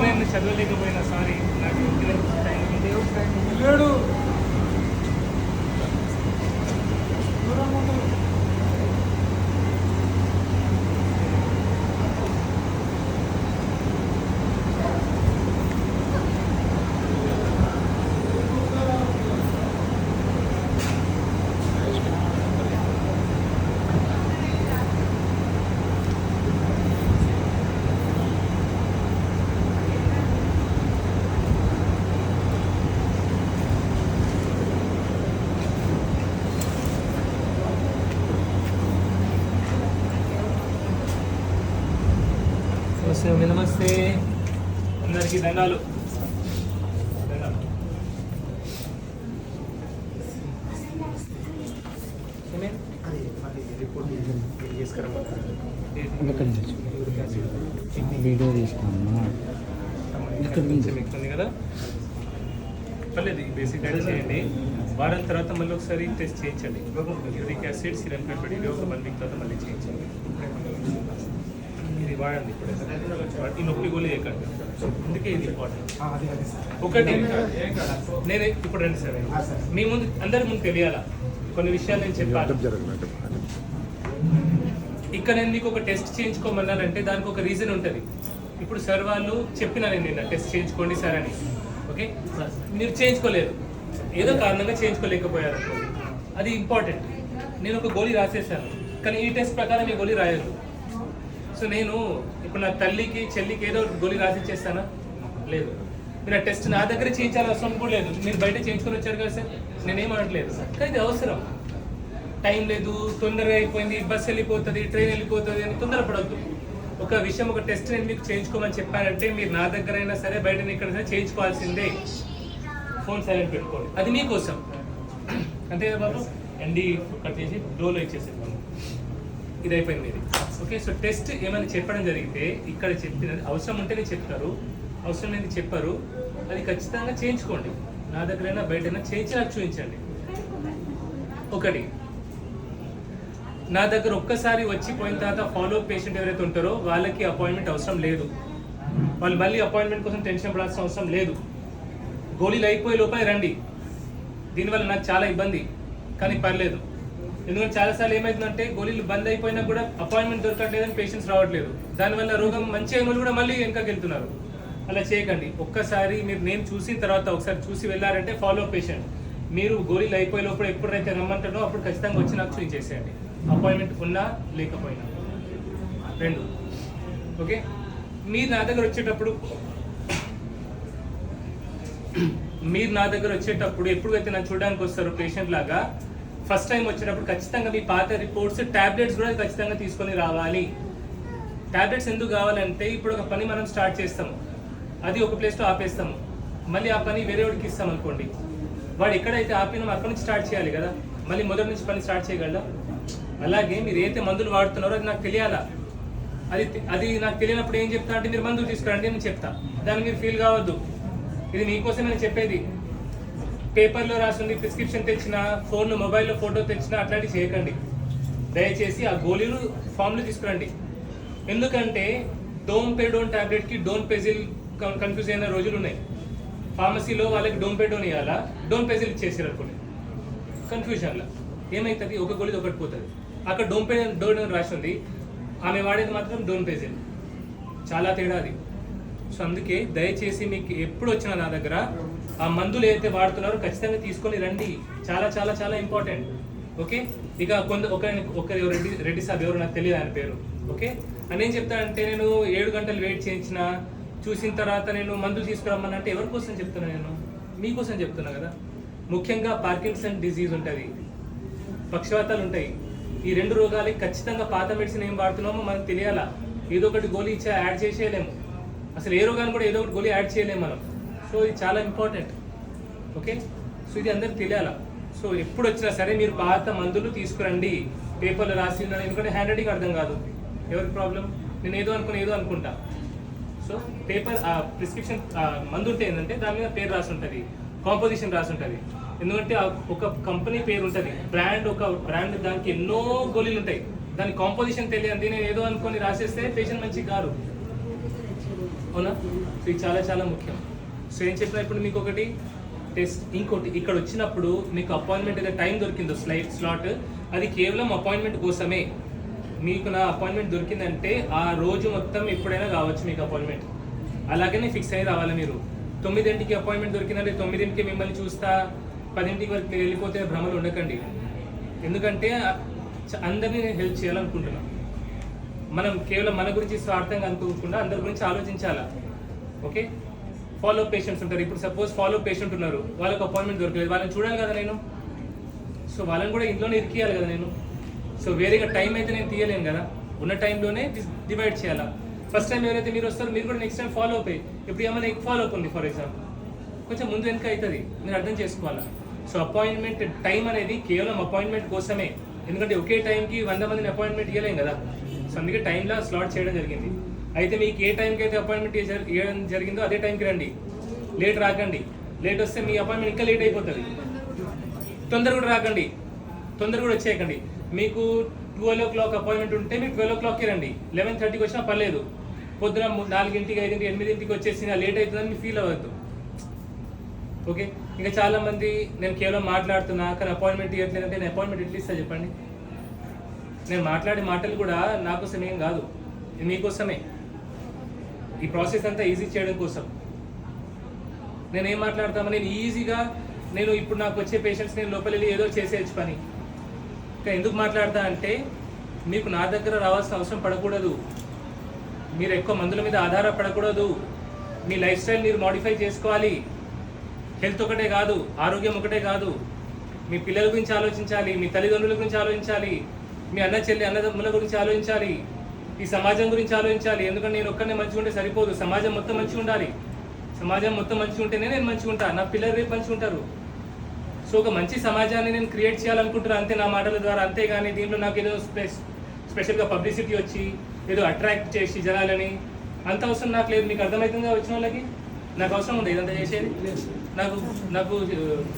నేను చదవలేకపోయినా సారీ నాకు నమస్తే అందరికీ దండాలు. వీడియో తీసుకున్నా కదా పర్లేదు, బేసిక్ యాడ్ చేయండి. వారం తర్వాత మళ్ళీ ఒకసారి టెస్ట్ చేయించండి. యూరిక్ యాసిడ్ సిరప్ పెట్టి ఒక 1 వీక్ తర్వాత మళ్ళీ చేయించండి. ఇది వాడండి. ఇప్పుడు ఈ నొప్పి గోళీ వేయకండి, అందుకే ఇది ఇంపార్టెంట్. ఒకటి నేను ఇప్పుడు రండి సార్, మీ ముందు అందరి ముందు తెలియాలా కొన్ని విషయాలు నేను చెప్పాను. ఇక్కడ నేను మీకు ఒక టెస్ట్ చేయించుకోమన్నానంటే దానికి ఒక రీజన్ ఉంటుంది. ఇప్పుడు సార్ వాళ్ళు చెప్పినా నేను నిన్న టెస్ట్ చేయించుకోండి సార్ అని, ఓకే మీరు చేయించుకోలేదు, ఏదో కారణంగా చేయించుకోలేకపోయారు, అది ఇంపార్టెంట్. నేను ఒక గోళీ రాసేసాను, కానీ ఈ టెస్ట్ ప్రకారం ఈ గోళీ రాయదు. సో నేను ఇప్పుడు నా తల్లికి చెల్లికి ఏదో గోళీ రాసిచ్చేస్తానా? లేదు. మీరు ఆ టెస్ట్ నా దగ్గర చేయించాల్సిన అవసరం కూడా లేదు. మీరు బయట చేయించుకొని వచ్చారు కదా సార్, నేనేమనట్లేదు సార్, కానీ ఇది అవసరం. టైం లేదు, తొందరగా అయిపోయింది, బస్ వెళ్ళిపోతుంది, ట్రైన్ వెళ్ళిపోతుంది అని తొందరపడద్దు. ఒక విషయం, ఒక టెస్ట్ నేను మీకు చేయించుకోమని చెప్పానంటే మీరు నా దగ్గర అయినా సరే బయట ఇక్కడ సరే చేయించుకోవాల్సిందే. ఫోన్ సైలెంట్ పెట్టుకోండి, అది మీకోసం, అంతే కదా బాబు. ఎండి కట్ చేసి డోలో ఇచ్చేసేది, ఇది అయిపోయింది ఇది, ఓకే. సో టెస్ట్ ఏమైనా చెప్పడం జరిగితే ఇక్కడ చెప్పినది అవసరం ఉంటేనే చెప్తారు, అవసరం లేని చెప్పారు, అది ఖచ్చితంగా చేయించుకోండి. నా దగ్గరైనా బయటైనా చేయించి నాకు చూపించండి. ఒకటి, నా దగ్గర ఒక్కసారి వచ్చి పోయిన తర్వాత ఫాలో పేషెంట్ ఎవరైతే ఉంటారో వాళ్ళకి అపాయింట్మెంట్ అవసరం లేదు. వాళ్ళు మళ్ళీ అపాయింట్మెంట్ కోసం టెన్షన్ పడాల్సిన అవసరం లేదు. గోళీలు అయిపోయే లోపల రండి. దీనివల్ల నాకు చాలా ఇబ్బంది, కానీ పర్లేదు. ఎందుకంటే చాలాసార్లు ఏమవుతుందంటే గోళీలు బంద్ అయిపోయినా కూడా అపాయింట్మెంట్ దొరకట్లేదని పేషెంట్స్ రావట్లేదు. దానివల్ల రోగం మంచి అయిన వాళ్ళు కూడా మళ్ళీ వెనకకి వెళ్తున్నారు. అలా చేయకండి. ఒక్కసారి మీరు నేను చూసిన తర్వాత ఒకసారి చూసి వెళ్ళారంటే ఫాలో పేషెంట్, మీరు గోళీలు అయిపోయే లోపల ఎప్పుడైతే రమ్మంటారో అప్పుడు ఖచ్చితంగా వచ్చి నాకు చూపించేసేయండి, అపాయింట్మెంట్ ఉన్నా లేకపోయినా. 2, ఓకే. మీరు నా దగ్గర వచ్చేటప్పుడు ఎప్పుడైతే నన్ను చూడడానికి వస్తారో పేషెంట్ లాగా, ఫస్ట్ టైం వచ్చేటప్పుడు ఖచ్చితంగా మీ పాత రిపోర్ట్స్, టాబ్లెట్స్ కూడా ఖచ్చితంగా తీసుకొని రావాలి. టాబ్లెట్స్ ఎందుకు కావాలంటే ఇప్పుడు ఒక పని మనం స్టార్ట్ చేస్తాము, అది ఒక ప్లేస్లో ఆపేస్తాము, మళ్ళీ ఆ పని వేరే వాడికి ఇస్తాం అనుకోండి, వాడు ఎక్కడైతే ఆపినామో అక్కడి నుంచి స్టార్ట్ చేయాలి కదా, మళ్ళీ మొదటి నుంచి పని స్టార్ట్ చేయగలరా? అలాగే మీరు ఏదైతే మందులు వాడుతున్నారో అది నాకు తెలియాలా. అది నాకు తెలియనప్పుడు ఏం చెప్తా అంటే మీరు మందులు తీసుకురండి నేను చెప్తా, దాన్ని మీరు ఫీల్ కావద్దు. ఇది మీకోసం నేను చెప్పేది. పేపర్లో రాసింది ప్రిస్క్రిప్షన్ తెచ్చినా, ఫోన్లో మొబైల్లో ఫోటో తెచ్చినా అట్లాంటివి చేయకండి. దయచేసి ఆ గోళీలు ఫామ్లో తీసుకురండి. ఎందుకంటే డోంపెడోన్ టాబ్లెట్కి డోన్పెజిల్ కన్ఫ్యూజ్ అయిన రోజులు ఉన్నాయి. ఫార్మసీలో వాళ్ళకి డోంపెడోన్ ఇవ్వాలా, డోన్పెజిల్ ఇచ్చేసారు అనుకోండి, కన్ఫ్యూజన్లో ఏమవుతుంది, ఒక గోళీది ఒకటి పోతుంది. అక్కడ డోన్ రాసి ఉంది, ఆమె వాడేది మాత్రం డోన్పెజిల్, చాలా తేడా అది. సో అందుకే దయచేసి మీకు ఎప్పుడు వచ్చినా నా దగ్గర ఆ మందులు ఏదైతే వాడుతున్నారో ఖచ్చితంగా తీసుకొని రండి, చాలా చాలా చాలా ఇంపార్టెంట్, ఓకే. ఇక ఒకరు రెడ్డి సాబ్ ఎవరు నాకు తెలియదు ఆయన పేరు, ఓకే. అని ఏం చెప్తానంటే నేను 7 గంటలు వెయిట్ చేయించిన, చూసిన తర్వాత నేను మందులు తీసుకురమ్మనంటే ఎవరి కోసం చెప్తున్నా? నేను మీకోసం చెప్తున్నా కదా. ముఖ్యంగా పార్కిన్సన్ డిజీజ్ ఉంటుంది, పక్షవాతాలు ఉంటాయి. ఈ 2 రోగాలకి ఖచ్చితంగా పాత మెడిసిన్ ఏం వాడుతున్నామో మనకు తెలియాలా. ఏదో ఒకటి గోళీ ఇచ్చా యాడ్ చేసేయలేము, అసలు ఏ రోగాన్ని కూడా ఏదో ఒకటి గోళీ యాడ్ చేయలేము మనం. సో ఇది చాలా ఇంపార్టెంట్, ఓకే. సో ఇది అందరికి తెలియాలా. సో ఎప్పుడు వచ్చినా సరే మీరు పాత మందులు తీసుకురండి, పేపర్లో రాసి ఉన్నాను, ఎందుకంటే హ్యాండ్ రైటింగ్ అర్థం కాదు. ఎవరికి ప్రాబ్లం? నేను ఏదో అనుకుంటా. సో పేపర్ ప్రిస్క్రిప్షన్ మందు ఉంటే ఏంటంటే దాని మీద పేరు రాసి ఉంటుంది, కాంపోజిషన్ రాసి ఉంటుంది. ఎందుకంటే ఒక కంపెనీ పేరు ఉంటుంది, బ్రాండ్ దానికి ఎన్నో గోళీలు ఉంటాయి, దాని కాంపోజిషన్ తెలియదు. నేను ఏదో అనుకొని రాసేస్తే పేషెంట్ మంచి కారు, అవునా? సో ఇది చాలా చాలా ముఖ్యం. సో ఏం చెప్పినా ఇప్పుడు మీకు ఒకటి టెస్ట్, ఇంకోటి ఇక్కడ వచ్చినప్పుడు మీకు అపాయింట్మెంట్ ఏదైతే టైం దొరికిందో స్లాట్, అది కేవలం అపాయింట్మెంట్ కోసమే. మీకు నా అపాయింట్మెంట్ దొరికిందంటే ఆ రోజు మొత్తం ఎప్పుడైనా కావచ్చు మీకు అపాయింట్మెంట్. అలాగనే ఫిక్స్ అయ్యి రావాలి మీరు. 9ంటికి అపాయింట్మెంట్ దొరికిందంటే 9ంటికి మిమ్మల్ని చూస్తా 10ంటికి వరకు మీరు వెళ్ళిపోతే భ్రమలు ఉండకండి. ఎందుకంటే అందరినీ నేను హెల్ప్ చేయాలనుకుంటున్నాను. మనం కేవలం మన గురించి స్వార్థంగా అనుకోకుండా అందరి గురించి ఆలోచించాలా. ఓకే, ఫాలో పేషెంట్స్ ఉంటారు. ఇప్పుడు సపోజ్ ఫాలో పేషెంట్ ఉన్నారు, వాళ్ళకి అపాయింట్మెంట్ దొరకలేదు, వాళ్ళని చూడాలి కదా నేను. సో వాళ్ళని కూడా ఇంట్లోనే ఇరికియాలి కదా నేను. సో వేరేగా టైం అయితే నేను తీయలేను కదా, ఉన్న టైంలోనే డివైడ్ చేయాలా. ఫస్ట్ టైం ఎవరైతే మీరు వస్తారో మీరు కూడా నెక్స్ట్ టైం ఫాలో అప్ అయ్యి, ఇప్పుడు ఏమైనా ఫాలో అప్ ఉంది ఫర్ ఎగ్జాంపుల్, కొంచెం ముందు వెనక అవుతుంది, మీరు అర్థం చేసుకోవాలా. సో అపాయింట్మెంట్ టైం అనేది కేవలం అపాయింట్మెంట్ కోసమే. ఎందుకంటే ఒకే టైంకి 100 మందిని అపాయింట్మెంట్ ఇవ్వలేం కదా. సో అందుకే టైంలో స్లాట్ చేయడం జరిగింది. అయితే మీకు ఏ టైంకి అయితే అపాయింట్మెంట్ ఇవ్వడం జరిగిందో అదే టైంకి రండి, లేట్ రాకండి. లేట్ వస్తే మీ అపాయింట్మెంట్ ఇంకా లేట్ అయిపోతుంది. తొందర కూడా రాకండి, తొందర కూడా వచ్చేయకండి. మీకు 12 o'clock అపాయింట్మెంట్ ఉంటే మీరు 12 o'clockకి రండి, 11:30కి వచ్చినా పర్లేదు. పొద్దున 4ంటికి 5ంటికి 8ంటికి వచ్చేసి లేట్ అవుతుందని మీరు ఫీల్ అవ్వద్దు. ఓకే, ఇంకా చాలా మంది నేను కేవలం మాట్లాడుతున్నా కానీ అపాయింట్మెంట్ ఇవ్వట్లేదంటే నేను అపాయింట్మెంట్ ఎట్లా ఇస్తా చెప్పండి? నేను మాట్లాడే మాటలు కూడా నా కోసం ఏం కాదు, మీకోసమే. ఈ ప్రాసెస్ అంతా ఈజీ చేయడం కోసం నేను ఏం మాట్లాడతామని నేను ఈజీగా, నేను ఇప్పుడు నాకు వచ్చే పేషెంట్స్ నేను లోపల వెళ్ళి ఏదో చేసేయచ్చు పని. ఇంకా ఎందుకు మాట్లాడతా అంటే మీకు నా దగ్గర రావాల్సిన అవసరం పడకూడదు, మీరు ఎక్కువ మందుల మీద ఆధారపడకూడదు, మీ లైఫ్ స్టైల్ మీరు మాడిఫై చేసుకోవాలి. హెల్త్ ఒకటే కాదు, ఆరోగ్యం ఒకటే కాదు, మీ పిల్లల గురించి ఆలోచించాలి, మీ తల్లిదండ్రుల గురించి ఆలోచించాలి, మీ అన్నదమ్ముల గురించి ఆలోచించాలి, ఈ సమాజం గురించి ఆలోచించాలి. ఎందుకంటే నేను ఒక్కనే మంచిగా ఉంటే సరిపోదు, సమాజం మొత్తం మంచిగా ఉండాలి. సమాజం మొత్తం మంచిగా ఉంటేనే నేను మంచిగా ఉంటాను, నా పిల్లలు రేపు మంచిగా ఉంటారు. సో ఒక మంచి సమాజాన్ని నేను క్రియేట్ చేయాలనుకుంటున్నాను అంతే, నా మాటల ద్వారా. అంతేగాని దీంట్లో నాకు ఏదో స్పెషల్గా పబ్లిసిటీ వచ్చి ఏదో అట్రాక్ట్ చేసి జనాలని అంత అవసరం నాకు లేదు. మీకు అర్థమవుతుందిగా వచ్చిన వాళ్ళకి? నాకు అవసరం ఉంది ఇదంతా చేసేది, నాకు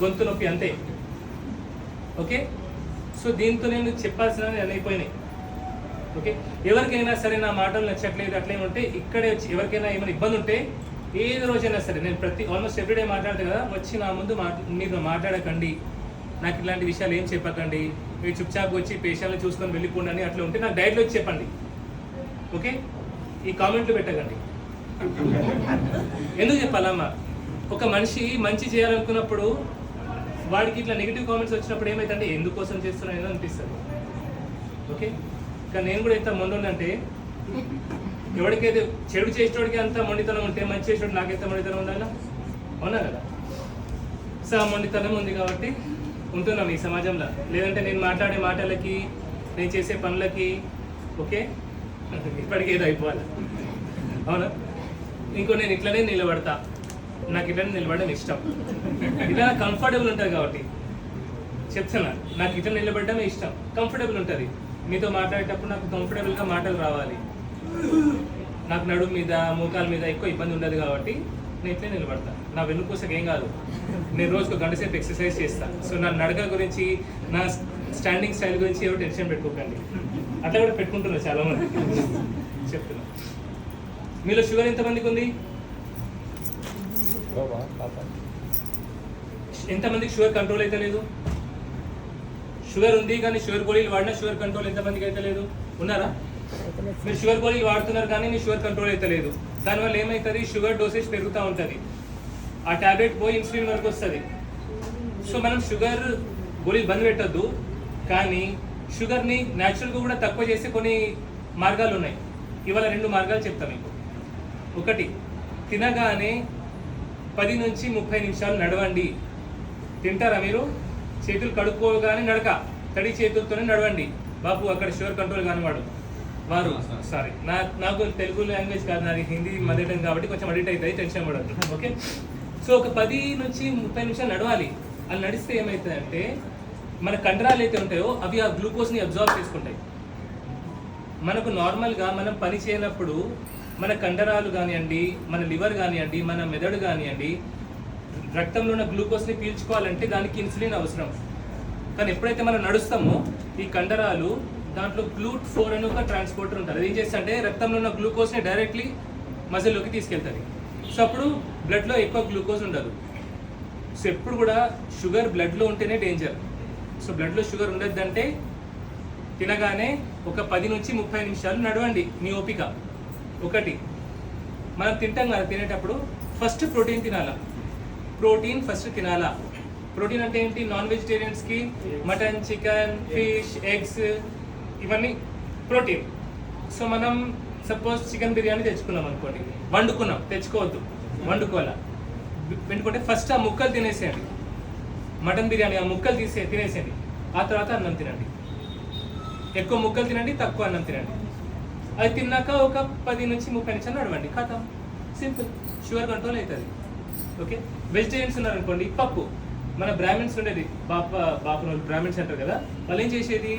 గొంతు నొప్పి అంతే. ఓకే, సో దీంతో నేను చెప్పాల్సినవి అన్నీ అయిపోయినాయి. ఓకే, ఎవరికైనా సరే నా మాటలు నచ్చట్లేదు అట్లేమి ఉంటే ఇక్కడే వచ్చి, ఎవరికైనా ఏమైనా ఇబ్బంది ఉంటే ఏది రోజైనా సరే, నేను ఆల్మోస్ట్ ఎవ్రీడే మాట్లాడతాను కదా, వచ్చి నా ముందు మీరు మాట్లాడకండి, నాకు ఇలాంటి విషయాలు ఏం చెప్పకండి, మీరు చుప్చాప్ వచ్చి పేషెంట్లు చూసుకొని వెళ్ళిపోండి అని అట్లా ఉంటే నాకు డైరెక్ట్లో వచ్చి చెప్పండి. ఓకే, ఈ కామెంట్లు పెట్టకండి. ఎందుకు చెప్పాలమ్మా? ఒక మనిషి మంచి చేయాలనుకున్నప్పుడు వాడికి ఇట్లా నెగిటివ్ కామెంట్స్ వచ్చినప్పుడు ఏమైతుందంటే ఎందుకోసం చేస్తున్నా ఏదో అనిపిస్తుంది. ఓకే, కానీ నేను కూడా ఎంత మొండుందంటే, ఎవరికైతే చెడు చేసేటోడికి అంత మొండితనం ఉంటే మంచి చేసేటోడు నాకెంత మొండితనం ఉండాలా? అవునా కదా? సో ఆ మొండితనం ఉంది కాబట్టి ఉంటున్నాం ఈ సమాజంలో. లేదంటే నేను మాట్లాడే మాటలకి, నేను చేసే పనులకి ఓకే ఇప్పటికీ ఏదో అయిపోవాలి. అవునా? ఇంకో నేను ఇట్లనే నిలబడతా, నాకు ఇట్లనే నిలబడడం ఇష్టం. ఇట్లా నాకు కంఫర్టబుల్ ఉంటుంది కాబట్టి చెప్తున్నా, నాకు ఇట్లా నిలబడడమే ఇష్టం, కంఫర్టబుల్ ఉంటుంది. మీతో మాట్లాడేటప్పుడు నాకు కంఫర్టబుల్గా మాటలు రావాలి. నాకు నడుము మీద, మోకాల మీద ఎక్కువ ఇబ్బంది ఉండదు కాబట్టి నేను ఇట్లే నిలబడతా. నా వెన్నుపూసకి ఏం కాదు, నేను రోజుకు 1 గంట సేపు ఎక్సర్సైజ్ చేస్తాను. సో నా నడక గురించి, నా స్టాండింగ్ స్టైల్ గురించి ఎవరు టెన్షన్ పెట్టుకోకండి. అట్లా కూడా పెట్టుకుంటున్నారు చాలామంది. చెప్తున్నా, మీలో షుగర్ ఎంతమందికి ఉంది? ఎంతమందికి షుగర్ కంట్రోల్ అయితే లేదు? షుగర్ ఉంది కానీ షుగర్ గోళీలు వాడినా షుగర్ కంట్రోల్ ఎంతమందికి అయితే లేదు? ఉన్నారా? మీరు షుగర్ గోళీలు వాడుతున్నారు కానీ మీ షుగర్ కంట్రోల్ అయితే లేదు. దానివల్ల ఏమవుతుంది? షుగర్ డోసేజ్ పెరుగుతూ ఉంటుంది, ఆ ట్యాబ్లెట్ పోయి ఇన్సులిన్ వరకు వస్తుంది. సో మనం షుగర్ గోళీలు బంద్ పెట్టద్దు, కానీ షుగర్ని న్యాచురల్గా కూడా తక్కువ చేసే కొన్ని మార్గాలు ఉన్నాయి. ఇవాళ 2 మార్గాలు చెప్తాను మీకు. ఒకటి, తినగానే 10 నుంచి 30 నిమిషాలు నడవండి. తింటారా మీరు? చేతులు కడుక్కోగానే నడక, తడి చేతులతోనే నడవండి. బాబు అక్కడ షుగర్ కంట్రోల్ కానివాడు వారు, సారీ నాకు తెలుగు లాంగ్వేజ్ కాదు, నాది హిందీ మదర్ టంగ్ కాబట్టి కొంచెం అడిట్ అవుతుంది, టెన్షన్ పడద్దు. ఓకే, సో ఒక 10 నుంచి 30 నిమిషాలు నడవాలి. అలా నడిస్తే ఏమవుతుందంటే మన కండరాలు అయితే ఉంటాయో అవి ఆ గ్లూకోజ్ని అబ్జార్బ్ చేసుకుంటాయి. మనకు నార్మల్గా మనం పని చేయనప్పుడు మన కండరాలు కానివ్వండి, మన లివర్ కానివ్వండి, మన మెదడు కానివ్వండి, రక్తంలో ఉన్న గ్లూకోజ్ని పీల్చుకోవాలంటే దానికి ఇన్సులిన్ అవసరం. కానీ ఎప్పుడైతే మనం నడుస్తామో ఈ కండరాలు దాంట్లో GLUT4 అని ఒక ట్రాన్స్పోర్టర్ ఉంటుంది. అది ఏం చేస్తుంటే రక్తంలో ఉన్న గ్లూకోజ్ని డైరెక్ట్లీ మజిల్లోకి తీసుకెళ్తుంది. సో అప్పుడు బ్లడ్లో ఎక్కువ గ్లూకోజ్ ఉండదు. సో ఎప్పుడు కూడా షుగర్ బ్లడ్లో ఉంటేనే డేంజర్. సో బ్లడ్లో షుగర్ ఉండద్దంటే తినగానే ఒక 10 నుంచి 30 నిమిషాలు నడవండి మీ ఓపిక. ఒకటి మనం తింటాం కదా, తినేటప్పుడు ఫస్ట్ ప్రోటీన్ తినాలా. ప్రోటీన్ ఫస్ట్ తినాలా. ప్రోటీన్ అంటే ఏంటి? నాన్ వెజిటేరియన్స్కి మటన్, చికెన్, ఫిష్, ఎగ్స్ ఇవన్నీ ప్రోటీన్. సో మనం సపోజ్ చికెన్ బిర్యానీ తెచ్చుకున్నాం అనుకోండి, వండుకున్నాం, తెచ్చుకోవద్దు, వండుకోవాలా. వండుకుంటే ఫస్ట్ ఆ ముక్కలు తినేసేయండి. మటన్ బిర్యానీ ఆ ముక్కలు తినేసేయండి. ఆ తర్వాత అన్నం తినండి. ఎక్కువ ముక్కలు తినండి, తక్కువ అన్నం తినండి. అది తిన్నాక ఒక 10 నుంచి 30 నిమిషాలు నడవండి. ఖతం, సింపుల్, షుగర్ కంట్రోల్ అవుతుంది. ఓకే. వెజిటేరియన్స్ ఉన్నారనుకోండి, పప్పు. మన బ్రాహ్మిన్స్ ఉండేది, బాపు బ్రాహ్మిన్స్ అంటారు కదా, వాళ్ళు ఏం చేసేది?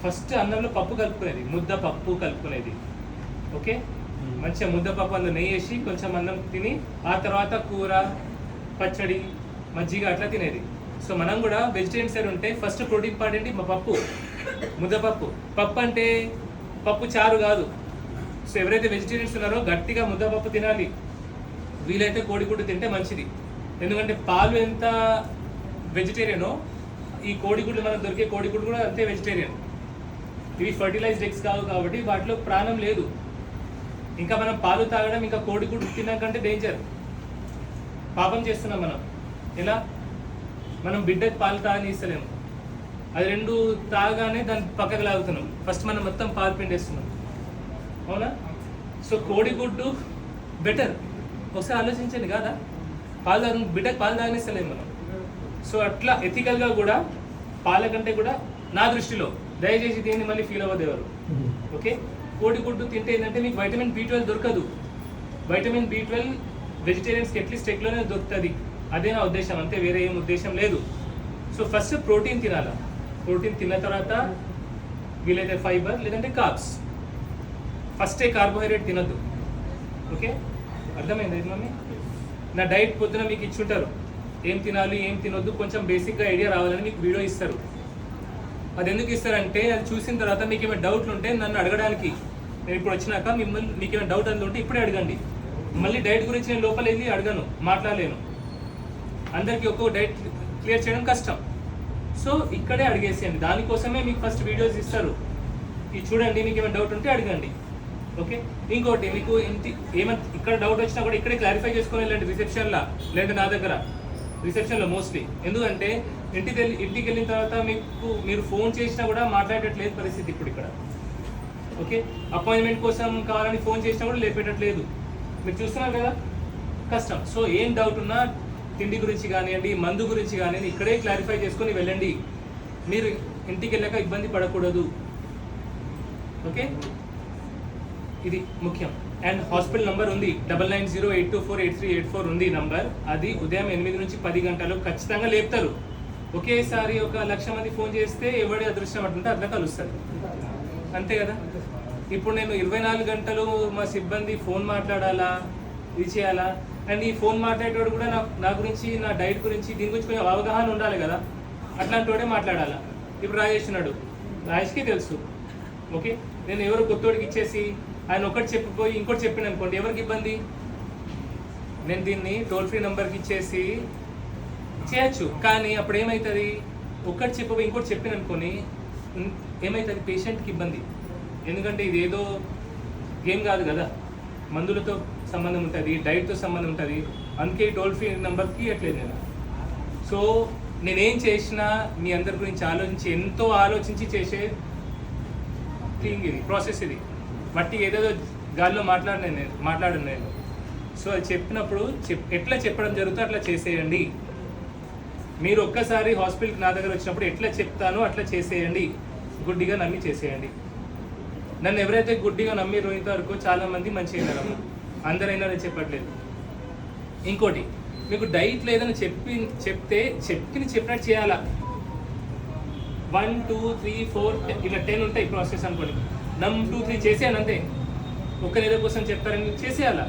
ఫస్ట్ అన్నంలో పప్పు కలుపుకునేది, ముద్ద పప్పు కలుపుకునేది. ఓకే. మంచిగా ముద్ద పప్పు అందులో నెయ్యి వేసి కొంచెం అన్నం తిని ఆ తర్వాత కూర, పచ్చడి, మజ్జిగ అట్లా తినేది. సో మనం కూడా వెజిటేరియన్ సైడ్ ఉంటే ఫస్ట్ ప్రోటీన్ పార్ట్ ఏంటి? మా పప్పు, ముద్దపప్పు. పప్పు అంటే పప్పు చారు కాదు. సో ఎవరైతే వెజిటేరియన్స్ ఉన్నారో గట్టిగా ముద్దపప్పు తినాలి. వీలైతే కోడిగుడ్డు తింటే మంచిది. ఎందుకంటే పాలు ఎంత వెజిటేరియనో ఈ కోడిగుడ్లు మనకు దొరికే కోడిగుడ్డు కూడా అంతే వెజిటేరియన్. ఇవి ఫర్టిలైజ్డ్ ఎగ్స్ కావు కాబట్టి వాటిలో ప్రాణం లేదు. ఇంకా మనం పాలు తాగడం ఇంకా కోడిగుడ్డు తినకంటే డేంజర్. పాపం చేస్తున్నాం మనం. ఎలా? మనం బిడ్డకి పాలు తాగనిస్తలేము. అది రెండు తాగానే దాన్ని పక్కకు లాగుతున్నాం. ఫస్ట్ మనం మొత్తం పాలు పిండేస్తున్నాం. అవునా? సో కోడిగుడ్డు బెటర్. ఒకసారి ఆలోచించండి కదా, బిడ్డకి పాలు తాగనిస్తలేము మనం. సో అట్లా ఎథికల్గా కూడా పాల కంటే కూడా నా దృష్టిలో, దయచేసి దీన్ని మళ్ళీ ఫీల్ అవ్వదు ఎవరు. ఓకే. కోడిగుడ్డు తింటే ఏంటంటే మీకు వైటమిన్ B12 దొరకదు. వైటమిన్ B12 వెజిటేరియన్స్కి అట్లీస్ట్ ఎగ్లోనే దొరుకుతుంది. అదే నా ఉద్దేశం, అంతే, వేరే ఏం ఉద్దేశం లేదు. సో ఫస్ట్ ప్రోటీన్ తినాలా. ప్రోటీన్ తిన్న తర్వాత వీలైతే ఫైబర్ లేదంటే కార్బ్స్. ఫస్టే కార్బోహైడ్రేట్ తినద్దు. ఓకే, అర్థమైంది ఇది మమ్మీ? నా డైట్ పొద్దున మీకు ఇచ్చుంటారు, ఏం తినాలి ఏం తినొద్దు, కొంచెం బేసిక్గా ఐడియా రావాలని మీకు వీడియో ఇస్తారు. అది ఎందుకు ఇస్తారంటే అది చూసిన తర్వాత మీకు ఏమైనా డౌట్లు ఉంటే నన్ను అడగడానికి, నేను ఇప్పుడు వచ్చినాక మిమ్మల్ని మీకు ఏమైనా డౌట్ అందులో ఉంటే ఇప్పుడే అడగండి. మళ్ళీ డైట్ గురించి నేను లోపల వెళ్ళి అడగను, మాట్లాడలేను. అందరికీ ఒక్కొక్క డైట్ క్లియర్ చేయడం కష్టం. సో ఇక్కడే అడిగేసేయండి. దానికోసమే మీకు ఫస్ట్ వీడియోస్ ఇస్తారు. ఇది చూడండి, మీకు ఏమైనా డౌట్ ఉంటే అడగండి. ఓకే. ఇంకోటి, మీకు ఏమైనా ఇక్కడ డౌట్ వచ్చినా కూడా ఇక్కడే క్లారిఫై చేసుకొని వెళ్ళండి రిసెప్షన్లో, లేదంటే నా దగ్గర రిసెప్షన్లో మోస్ట్లీ. ఎందుకంటే ఇంటికి వెళ్ళిన తర్వాత మీరు ఫోన్ చేసినా కూడా మాట్లాడేటట్లేదు పరిస్థితి ఇప్పుడు ఇక్కడ. ఓకే. అపాయింట్మెంట్ కోసం కావాలని ఫోన్ చేసినా కూడా లేపేటట్లేదు. మీరు చూస్తున్నారు కదా, కష్టం. సో ఏం డౌట్ ఉన్నా తిండి గురించి కానివ్వండి, మందు గురించి కానివ్వండి, ఇక్కడే క్లారిఫై చేసుకొని వెళ్ళండి. మీరు ఇంటికి వెళ్ళాక ఇబ్బంది పడకూడదు. ఓకే, ఇది ముఖ్యం. అండ్ హాస్పిటల్ నంబర్ ఉంది, 9908248384 ఉంది నంబర్. అది ఉదయం 8 నుంచి 10 గంటలు ఖచ్చితంగా లేపుతారు. ఒకేసారి 1,00,000 మంది ఫోన్ చేస్తే ఎవడి అదృష్టం అంటుంటే అట్లా కలుస్తారు, అంతే కదా. ఇప్పుడు నేను 24 గంటలు మా సిబ్బంది ఫోన్ మాట్లాడాలా, ఇది చేయాలా? అండ్ ఈ ఫోన్ మాట్లాడేటోడు కూడా నా గురించి, నా డైట్ గురించి, దీని గురించి కొంచెం అవగాహన ఉండాలి కదా. అట్లాంటి వాడే మాట్లాడాలా. ఇప్పుడు రాజేష్ ఉన్నాడు, రాజేష్కి తెలుసు. ఓకే, నేను ఎవరు కొత్తోడికి ఇచ్చేసి ఆయన ఒకటి చెప్పిపోయి ఇంకోటి చెప్పిన అనుకోండి, ఎవరికి ఇబ్బంది? నేను దీన్ని టోల్ ఫ్రీ నెంబర్కి ఇచ్చేసి చేయొచ్చు, కానీ అప్పుడు ఏమవుతుంది? ఒకటి చెప్పిపోయి ఇంకోటి చెప్పిన అనుకోని ఏమవుతుంది? పేషెంట్కి ఇబ్బంది. ఎందుకంటే ఇది ఏదో గేమ్ కాదు కదా, మందులతో సంబంధం ఉంటుంది, డైట్తో సంబంధం ఉంటుంది. అందుకే టోల్ ఫ్రీ నెంబర్కి ఇవ్వట్లేదు నేను. సో నేనేం చేసినా మీ అందరి గురించి ఆలోచించి, ఎంతో ఆలోచించి చేసే థింగ్ ఇది, ప్రాసెస్ ఇది. బట్టి ఏదేదో గాల్లో మాట్లాడను నేను. సో అది చెప్పినప్పుడు ఎట్లా చెప్పడం జరుగుతుందో అట్లా చేసేయండి. మీరు ఒక్కసారి హాస్పిటల్కి నా దగ్గర వచ్చినప్పుడు ఎట్లా చెప్తానో అట్లా చేసేయండి. గుడ్డిగా నమ్మి చేసేయండి. నన్ను ఎవరైతే గుడ్డిగా నమ్మి రోయింత వరకు చాలామంది మంచిగా అయినారమ్మ, అందరైనా నేను చెప్పట్లేదు. ఇంకోటి, మీకు డైట్లో ఏదైనా చెప్తే చెప్పినట్టు చేయాలా. 1 2 3 4 ఇలా 10 ఉంటాయి ప్రాసెస్ అనుకోండి. 1 2 3 చేసేయాలి అంతే. ఒక్క నెల కోసం చెప్తారని చేసేయాలా.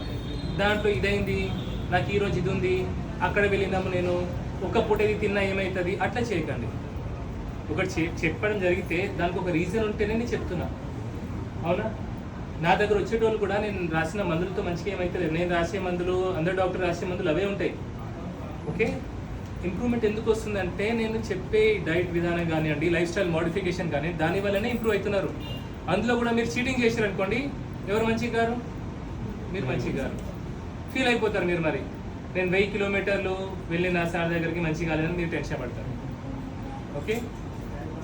దాంట్లో ఇదైంది, నాకు ఈరోజు ఇది ఉంది, అక్కడ వెళ్ళిందాము, నేను ఒక్క పూట ఇది తిన్నా ఏమవుతుంది, అట్లా చేయకండి. ఒకటి చెప్పడం జరిగితే దానికి ఒక రీజన్ ఉంటేనే నేను చెప్తున్నా. అవునా? నా దగ్గర వచ్చేటోళ్ళు కూడా నేను రాసిన మందులతో మంచిగా ఏమవుతుంది, నేను రాసే మందులు, అందరు డాక్టర్ రాసే మందులు అవే ఉంటాయి. ఓకే, ఇంప్రూవ్మెంట్ ఎందుకు వస్తుందంటే నేను చెప్పే డైట్ విధానం కానివ్వండి, లైఫ్ స్టైల్ మోడిఫికేషన్ కానీ దానివల్లనే ఇంప్రూవ్ అవుతున్నారు. అందులో కూడా మీరు చీటింగ్ చేశారనుకోండి, ఎవరు మంచిగా గారు? మీరు మంచిగా గారు ఫీల్ అయిపోతారు. మీరు మరి నేను 1000 కిలోమీటర్లు వెళ్ళిన సార్ దగ్గరికి మంచిగా కాలేదని మీరు టెన్షన్ పడతారు. ఓకే,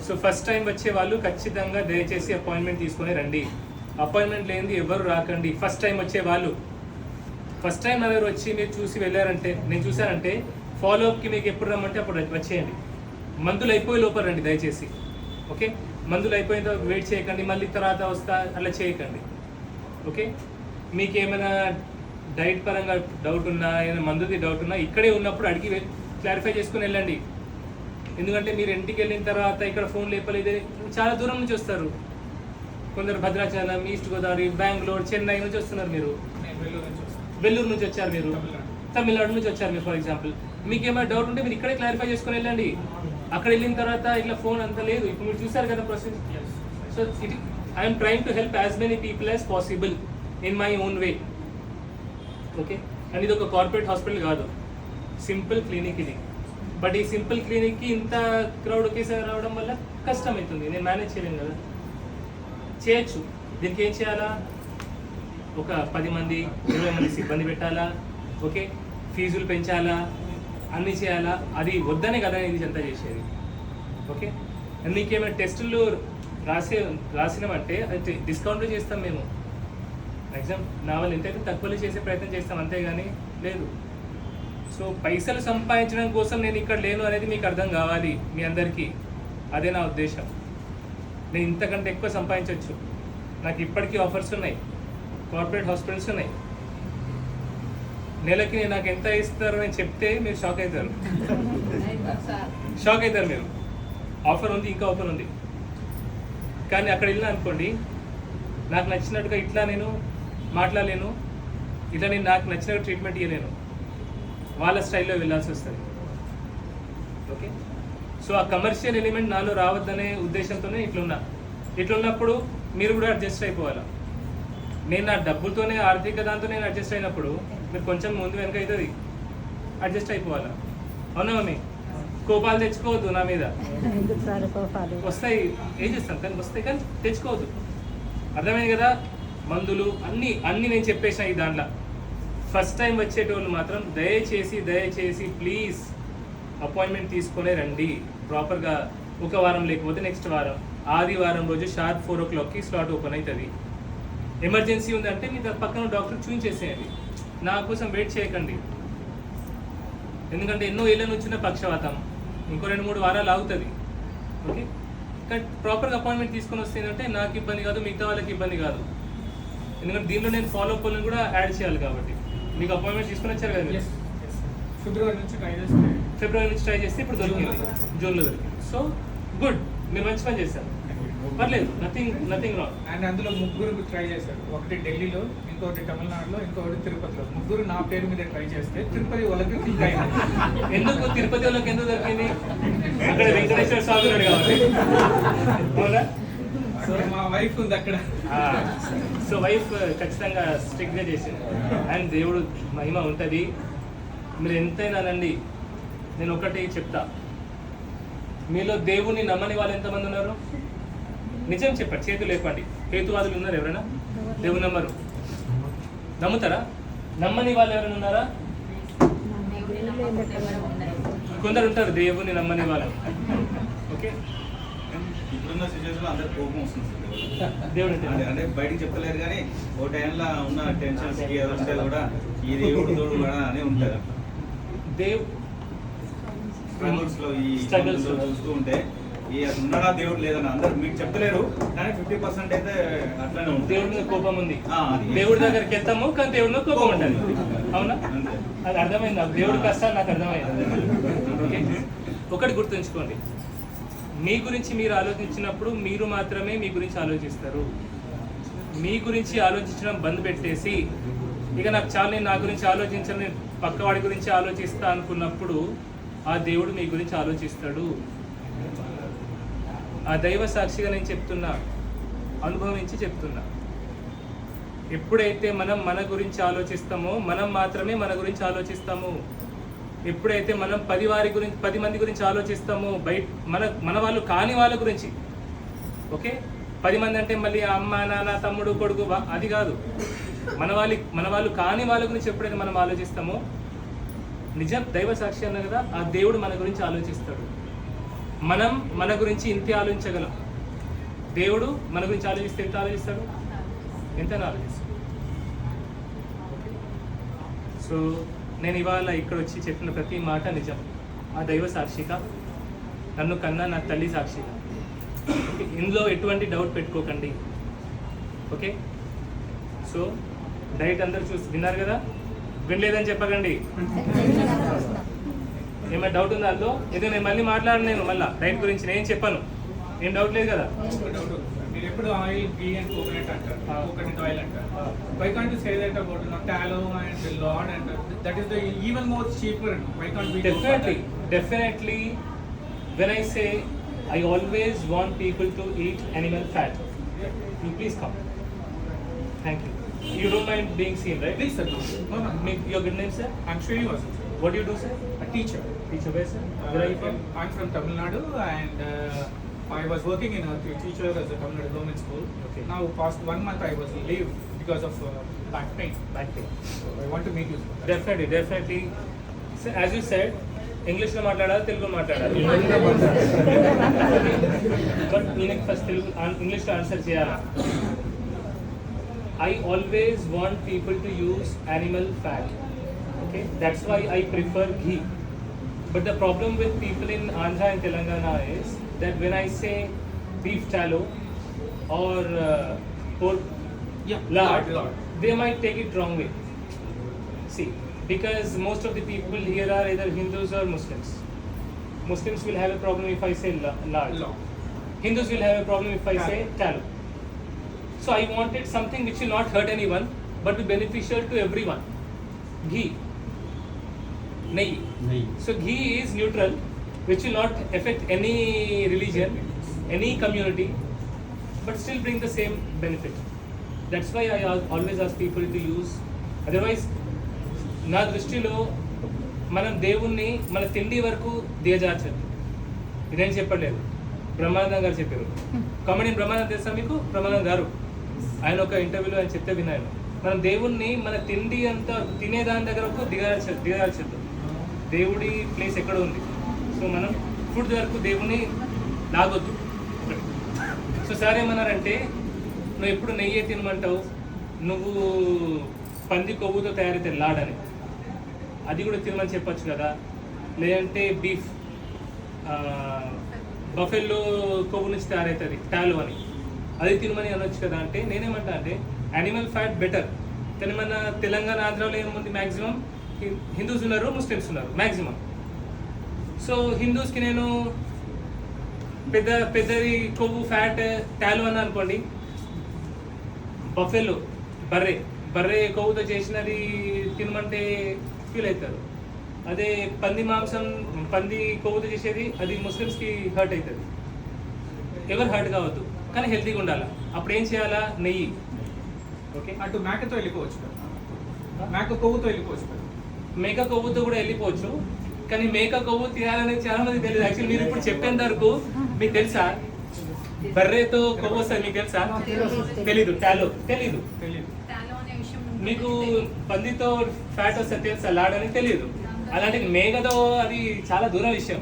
సో ఫస్ట్ టైం వచ్చే వాళ్ళు ఖచ్చితంగా దయచేసి అపాయింట్మెంట్ తీసుకొని రండి. అపాయింట్మెంట్ లేనిది ఎవరు రాకండి. ఫస్ట్ టైం వచ్చే వాళ్ళు, ఫస్ట్ టైం నా దగ్గర వచ్చి మీరు చూసి వెళ్ళారంటే, నేను చూసానంటే ఫాలోఅప్కి మీకు ఎప్పుడు రమ్మంటే అప్పుడు వచ్చేయండి. మందులు అయిపోయే లోపల రండి దయచేసి. ఓకే, మందులు అయిపోయిన తర్వాత వెయిట్ చేయకండి, మళ్ళీ తర్వాత వస్తా అలా చేయకండి. ఓకే, మీకు ఏమైనా డైట్ పరంగా డౌట్ ఉన్నా, ఏమైనా మందుది డౌట్ ఉన్నా ఇక్కడే ఉన్నప్పుడు అడిగి క్లారిఫై చేసుకుని వెళ్ళండి. ఎందుకంటే మీరు ఇంటికి వెళ్ళిన తర్వాత ఇక్కడ ఫోన్ లేపలేదు, చాలా దూరం నుంచి వస్తారు. కొందరు భద్రాచలం, ఈస్ట్ గోదావరి, బెంగళూరు, చెన్నై నుంచి వస్తున్నారు. మీరు వెల్లూరు నుంచి వచ్చారు, మీరు తమిళనాడు నుంచి వచ్చారు మీరు. ఫర్ ఎగ్జాంపుల్ మీకు ఏమైనా డౌట్ ఉంటే మీరు ఇక్కడే క్లారిఫై చేసుకుని వెళ్ళండి. అక్కడ వెళ్ళిన తర్వాత ఇట్లా ఫోన్ అంత లేదు. ఇప్పుడు మీరు చూసారు కదా process. So I'm trying to help as many people as possible in my own way. Okay, and ఇది ఒక కార్పొరేట్ హాస్పిటల్ కాదు, సింపుల్ క్లినిక్ ఇది. బట్ ఈ సింపుల్ క్లినిక్కి ఇంత క్రౌడ్ ఒకేసారి రావడం వల్ల కష్టం అవుతుంది. నేను మేనేజ్ చేయలేను కదా. చేయొచ్చు, దీనికి ఏం చేయాలా? ఒక 10 మంది 20 మంది సిబ్బంది పెట్టాలా. ఓకే, ఫీజులు పెంచాలా, అన్నీ చేయాలా. అది వద్దనే కదా ఇది అంతా చేసేది. ఓకే, నీకేమైనా టెస్టులు రాసినామంటే అది డిస్కౌంట్ చేస్తాం మేము. మ్యాక్సిమం నా వాళ్ళు ఎంతైతే తక్కువలో చేసే ప్రయత్నం చేస్తాం, అంతేగాని లేదు. సో పైసలు సంపాదించడం కోసం నేను ఇక్కడ లేను అనేది మీకు అర్థం కావాలి మీ అందరికీ. అదే నా ఉద్దేశం. నేను ఇంతకంటే ఎక్కువ సంపాదించవచ్చు. నాకు ఇప్పటికీ ఆఫర్స్ ఉన్నాయి, కార్పొరేట్ హాస్పిటల్స్ ఉన్నాయి. నెలకి నాకు ఎంత ఇస్తారు అని చెప్తే మీరు షాక్ అవుతారు. షాక్ అవుతారు మీరు. ఆఫర్ ఉంది, ఇంకా ఆఫర్ ఉంది. కానీ అక్కడ వెళ్ళినా అనుకోండి, నాకు నచ్చినట్టుగా ఇట్లా నేను మాట్లాడలేను, ఇట్లా నేను నాకు నచ్చినట్టు ట్రీట్మెంట్ ఇవ్వలేను. వాళ్ళ స్టైల్లో వెళ్ళాల్సి వస్తుంది. ఓకే, సో ఆ కమర్షియల్ ఎలిమెంట్ నాలో రావద్దనే ఉద్దేశంతోనే ఇట్లున్నప్పుడు మీరు కూడా అడ్జస్ట్ అయిపోవాలి. నేను నా డబ్బులతోనే, ఆర్థిక దాంతో నేను అడ్జస్ట్ అయినప్పుడు మీరు కొంచెం ముందు వెనక అవుతుంది, అడ్జస్ట్ అయిపోవాలి. అవునా మమ్మీ? కోపాలు తెచ్చుకోవద్దు నా మీద. వస్తాయి, ఏం చేస్తాను కానీ వస్తాయి, కానీ తెచ్చుకోవద్దు. అర్థమైంది కదా? మందులు అన్నీ నేను చెప్పేసిన ఈ దాంట్లో. ఫస్ట్ టైం వచ్చేటోళ్ళు మాత్రం దయచేసి ప్లీజ్ అపాయింట్మెంట్ తీసుకునే రండి ప్రాపర్గా. ఒక వారం లేకపోతే నెక్స్ట్ వారం ఆదివారం రోజు షార్ప్ 4 o'clockకి స్లాట్ ఓపెన్ అవుతుంది. ఎమర్జెన్సీ ఉందంటే మీ పక్కన డాక్టర్ చూపించేసేయండి. నా కోసం వెయిట్ చేయకండి. ఎందుకంటే ఎన్నో ఏళ్ళ నుంచి ఉన్న పక్షవాతం ఇంకో 2-3 వారాలు ఆగుతుంది. ఓకే, కానీ ప్రాపర్గా అపాయింట్మెంట్ తీసుకొని వస్తే ఏంటంటే నాకు ఇబ్బంది కాదు, మిగతా వాళ్ళకి ఇబ్బంది కాదు. ఎందుకంటే దీనిలో నేను ఫాలో అప్ కూడా యాడ్ చేయాలి కాబట్టి. మీకు అపాయింట్మెంట్ తీసుకొని వచ్చారు కదా మీరు. ఫిబ్రవరి నుంచి ట్రై చేస్తే ఇప్పుడు దొరికింది, జూన్లో దొరికింది. సో గుడ్, మీరు మంచి పని చేశారు, పర్లేదు, నథింగ్ రాంగ్. అండ్ అందులో 3 ట్రై చేశారు. ఒకటి ఢిల్లీలో, ఇంకొకటి తమిళనాడులో, ఇంకొకటి తిరుపతిలో. 3 నా పేరు మీద ట్రై చేస్తే తిరుపతి వాళ్ళకి క్లిక్ అయింది. ఎందుకు తిరుపతి వాళ్ళకి ఎందుకు దొరికింది? అక్కడ వెంకటేశ్వర స్వామి గారు కాబట్టి. అవునా? సో మా వైఫ్ ఉంది అక్కడ. సో వైఫ్ ఖచ్చితంగా స్ట్రిక్ట్గా చేసింది. అండ్ దేవుడు మహిమ ఉంటుంది. మీరు ఎంతైనా నండి. నేను ఒకటి చెప్తా, మీలో దేవుణ్ణి నమ్మని వాళ్ళు ఎంతమంది ఉన్నారు? నిజం చెప్పండి, చేతులు లేపండి. హేతువాదులు ఉన్నారు ఎవరైనా? దేవుని నమ్మరు, నమ్ముతారా? నమ్మని వాళ్ళు ఎవరైనా ఉన్నారా? కొందరు ఉంటారు దేవుని నమ్మని వాళ్ళు. ఓకే, ఇప్పుడున్న సిచ్యువేషన్ అందరికి కోపం వస్తుంది. దేవుడు అంటే బయటికి చెప్పలేరు, కానీ ఓ టైంలో ఉన్న టెన్షన్స్ ఏదంటే కూడా ఈ దేవుడు తోడు కూడా అని ఉంటారు. స్ట్రగుల్స్ ఈ చూస్తూ ఉంటే ఈ అసలు ఉన్నాడా దేవుడు లేదని అందరు మీకు చెప్తలేరు, కానీ 50% అయితే అట్లానే ఉంటుంది. దేవుడి మీద కోపం ఉంది, అది. దేవుడి దగ్గరికి వెళ్తాము కానీ దేవుడి మీద కోపం ఉంటుంది. అవునా? అంతే. అది అర్థమైంది నాకు, దేవుడి కష్టాలు నాకు అర్థమైంది. ఓకే, ఒకటి గుర్తుంచుకోండి, మీ గురించి మీరు ఆలోచించినప్పుడు మీరు మాత్రమే మీ గురించి ఆలోచిస్తారు. మీ గురించి ఆలోచించడం బంద్ పెట్టేసి ఇక నాకు చాలా, నేను నా గురించి ఆలోచించను, నేను పక్కవాడి గురించి ఆలోచిస్తా అనుకున్నప్పుడు ఆ దేవుడు మీ గురించి ఆలోచిస్తాడు. ఆ దైవ సాక్షిగా నేను చెప్తున్నా, అనుభవించి చెప్తున్నా. ఎప్పుడైతే మనం మన గురించి ఆలోచిస్తామో మనం మాత్రమే మన గురించి ఆలోచిస్తాము. ఎప్పుడైతే మనం 10 మంది గురించి ఆలోచిస్తామో, మన వాళ్ళు కాని వాళ్ళ గురించి, ఓకే, 10 మంది అంటే మళ్ళీ అమ్మ నాన్న తమ్ముడు కొడుకు అది కాదు, మన వాళ్ళు కాని వాళ్ళ గురించి ఎప్పుడైతే మనం ఆలోచిస్తామో, నిజం దైవ సాక్షి అన్న కదా, ఆ దేవుడు మన గురించి ఆలోచిస్తాడు. మనం మన గురించి ఇంతే ఆలోచించగలం, దేవుడు మన గురించి ఆలోచిస్తే ఎంత ఆలోచిస్తాడు, ఎంత ఆలోచిస్తాడు. సో నేను ఇవాళ ఇక్కడ వచ్చి చెప్పిన ప్రతి మాట నిజం, ఆ దైవ సాక్షిగా, నన్ను కన్నా నా తల్లి సాక్షిగా. ఇందులో ఎటువంటి డౌట్ పెట్టుకోకండి. ఓకే, సో డైట్ అందరు చూసి విన్నారు కదా, వినలేదని చెప్పకండి. ఏమైనా డౌట్ ఉందా అందులో? ఏదో నేను మళ్ళీ మాట్లాడలేను, మళ్ళీ డైట్ గురించి నేను చెప్పాను, ఏం డౌట్ లేదు కదా. మీరు ఎప్పుడు ఆయిల్, ఘీ అండ్ కోకోనట్ అంటారు, కోకోనట్ ఆయిల్ అంటారు. Why can't you say that about tallow and lard, and that is the even more cheaper? Why can't we? Definitely. When I say I always want people to eat animal fat, you please come. Thank you. You don't mind being seen, right? Please, sir. No. Your good name, sir? I'm Srinivas. What do you do, sir? A teacher. Teacher, where, sir? Where are you from? I'm from Tamil Nadu, and I was working in a teacher as a Tamil Nadu government school. Okay. Now, past 1 month, I was leave because of back pain. Back pain. So I want to meet you. Definitely. So, as you said, English లో మాట్లాడాలి, తెలుగులో మాట్లాడాలి. But నేను first Telugu ఇంగ్లీష్లో answer చేయాలి. I always want people to use animal fat. Okay, that's why I prefer ghee. But the problem with people in Andhra and Telangana is that when I say beef tallow or pork lard, they might take it wrong way. See, because most of the people here are either Hindus or Muslims. Muslims will have a problem if I say lard. Hindus will have a problem if I say tallow. So I wanted something which will not hurt anyone but be beneficial to everyone. Ghee. Nahi. So ghee is neutral, which will not affect any religion, any community, but still bring the same benefit. That's why I always ask people to use. Otherwise, నా దృష్టిలో మనం దేవుణ్ణి మన తిండి వరకు దిగజార్చదు. ఇదేం చెప్పలేదు, బ్రహ్మానందం గారు చెప్పారు. కామెడియన్ బ్రహ్మానందం తెలుసా మీకు? బ్రహ్మానందం గారు, ఆయన ఒక ఇంటర్వ్యూలో ఆయన చెప్తే విన్నాను, మనం దేవుణ్ణి మన తిండి అంతా తినేదాని దగ్గర వరకు దిగజార్చద్దు. దేవుడి ప్లేస్ ఎక్కడ ఉంది, సో మనం ఫుడ్ వరకు దేవుణ్ణి లాగొద్దు. సో సార్ ఏమన్నారంటే, నువ్వు ఎప్పుడు నెయ్యి తినమంటావు, నువ్వు పంది కొవ్వుతో తయారైతే లాడని, అది కూడా తినమని చెప్పచ్చు కదా. లేదంటే బీఫ్ బఫెల్లో కొవ్వు నుంచి తయారవుతుంది టాలో అని, అది తినమని అనొచ్చు కదా. అంటే నేనేమంటా అంటే యానిమల్ ఫ్యాట్ బెటర్. కానీ మన తెలంగాణ ఆంధ్రాలో ఏముంది, మ్యాక్సిమం హిందూస్ ఉన్నారు, ముస్లిమ్స్ ఉన్నారు మ్యాక్సిమం. సో హిందూస్కి నేను పెద్దది కొవ్వు ఫ్యాట్ టాలో అని అనుకోండి, బఫెల్లో బర్రె కొవ్వుతో చేసినది తినమంటే ఫీల్ అవుతారు. అదే పంది కొవ్వుతో చేసేది అది ముస్లిమ్స్కి హర్ట్ అవుతుంది. ఎవరు హర్ట్ కావద్దు, కానీ హెల్తీగా ఉండాలి. అప్పుడు ఏం చేయాలా, నెయ్యి. ఓకే, అటు మేకతో వెళ్ళిపోవచ్చు, మేక కొవ్వుతో వెళ్ళిపోవచ్చు, మేక కొవ్వుతో కూడా వెళ్ళిపోవచ్చు. కానీ మేక కొవ్వు తినాలనేది చాలా మంది తెలియదు. యాక్చువల్లీ మీరు ఇప్పుడు చెప్పేంత వరకు మీకు తెలుసా బర్రెతో కొవ్వు వస్తుంది, మీకు తెలుసా? తెలీదు. టాలో తెలీదు. మీకు పందితో ఫ్యాట్ వస్తే తెలుసా, లాడ్ అని తెలియదు. అలాంటి మేకతో అది చాలా దూరం విషయం.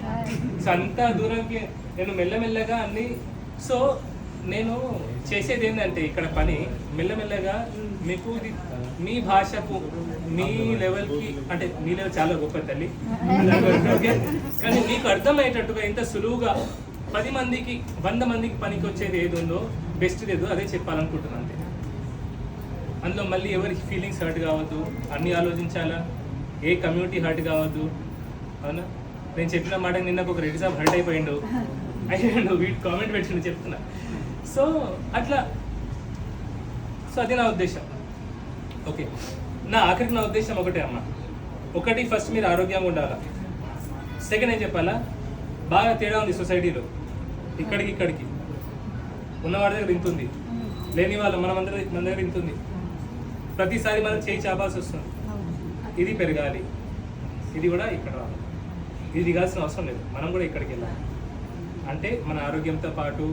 సో అంత దూరంకి నేను మెల్లమెల్లగా అన్ని. సో నేను చేసేది ఏంటంటే ఇక్కడ పని మెల్లమెల్లగా మీకు మీ భాషకు మీ లెవెల్కి, అంటే మీ లెవెల్ చాలా గొప్ప తల్లి, ఓకే, కానీ మీకు అర్థమయ్యేటట్టుగా ఇంత సులువుగా 10 మందికి 100 మందికి పనికి వచ్చేది ఏది ఉందో బెస్ట్ ఏదో అదే చెప్పాలనుకుంటున్నాను అంతే. అందులో మళ్ళీ ఎవరికి ఫీలింగ్స్ హర్ట్ కావద్దు, అన్నీ ఆలోచించాలా, ఏ కమ్యూనిటీ హర్ట్ కావద్దు. అవునా, నేను చెప్పిన మాట నిన్న ఒక రెడ్డి సాబ్ హర్ట్ అయిపోయిండు వీటి కామెంట్ పెట్టిండు చెప్తున్నా. సో అట్లా, సో అది నా ఉద్దేశం. ఓకే, నా ఆఖరికి నా ఉద్దేశం ఒకటే అమ్మ. ఒకటి, ఫస్ట్ మీరు ఆరోగ్యంగా ఉండాలా. సెకండ్ ఏం చెప్పాలా, బాగా తేడా ఉంది సొసైటీలో, ఇక్కడికి ఉన్నవాడి దగ్గర ఇంత ఉంది, లేని వాళ్ళు మన దగ్గర ఇంత ఉంది. ప్రతిసారి మనం చేయి చాపాల్సి వస్తుంది. ఇది పెరగాలి, ఇది కూడా ఇక్కడ రావాలి, ఇది దిగాల్సిన అవసరం లేదు. మనం కూడా ఇక్కడికి వెళ్ళాలి. అంటే మన ఆరోగ్యంతో పాటు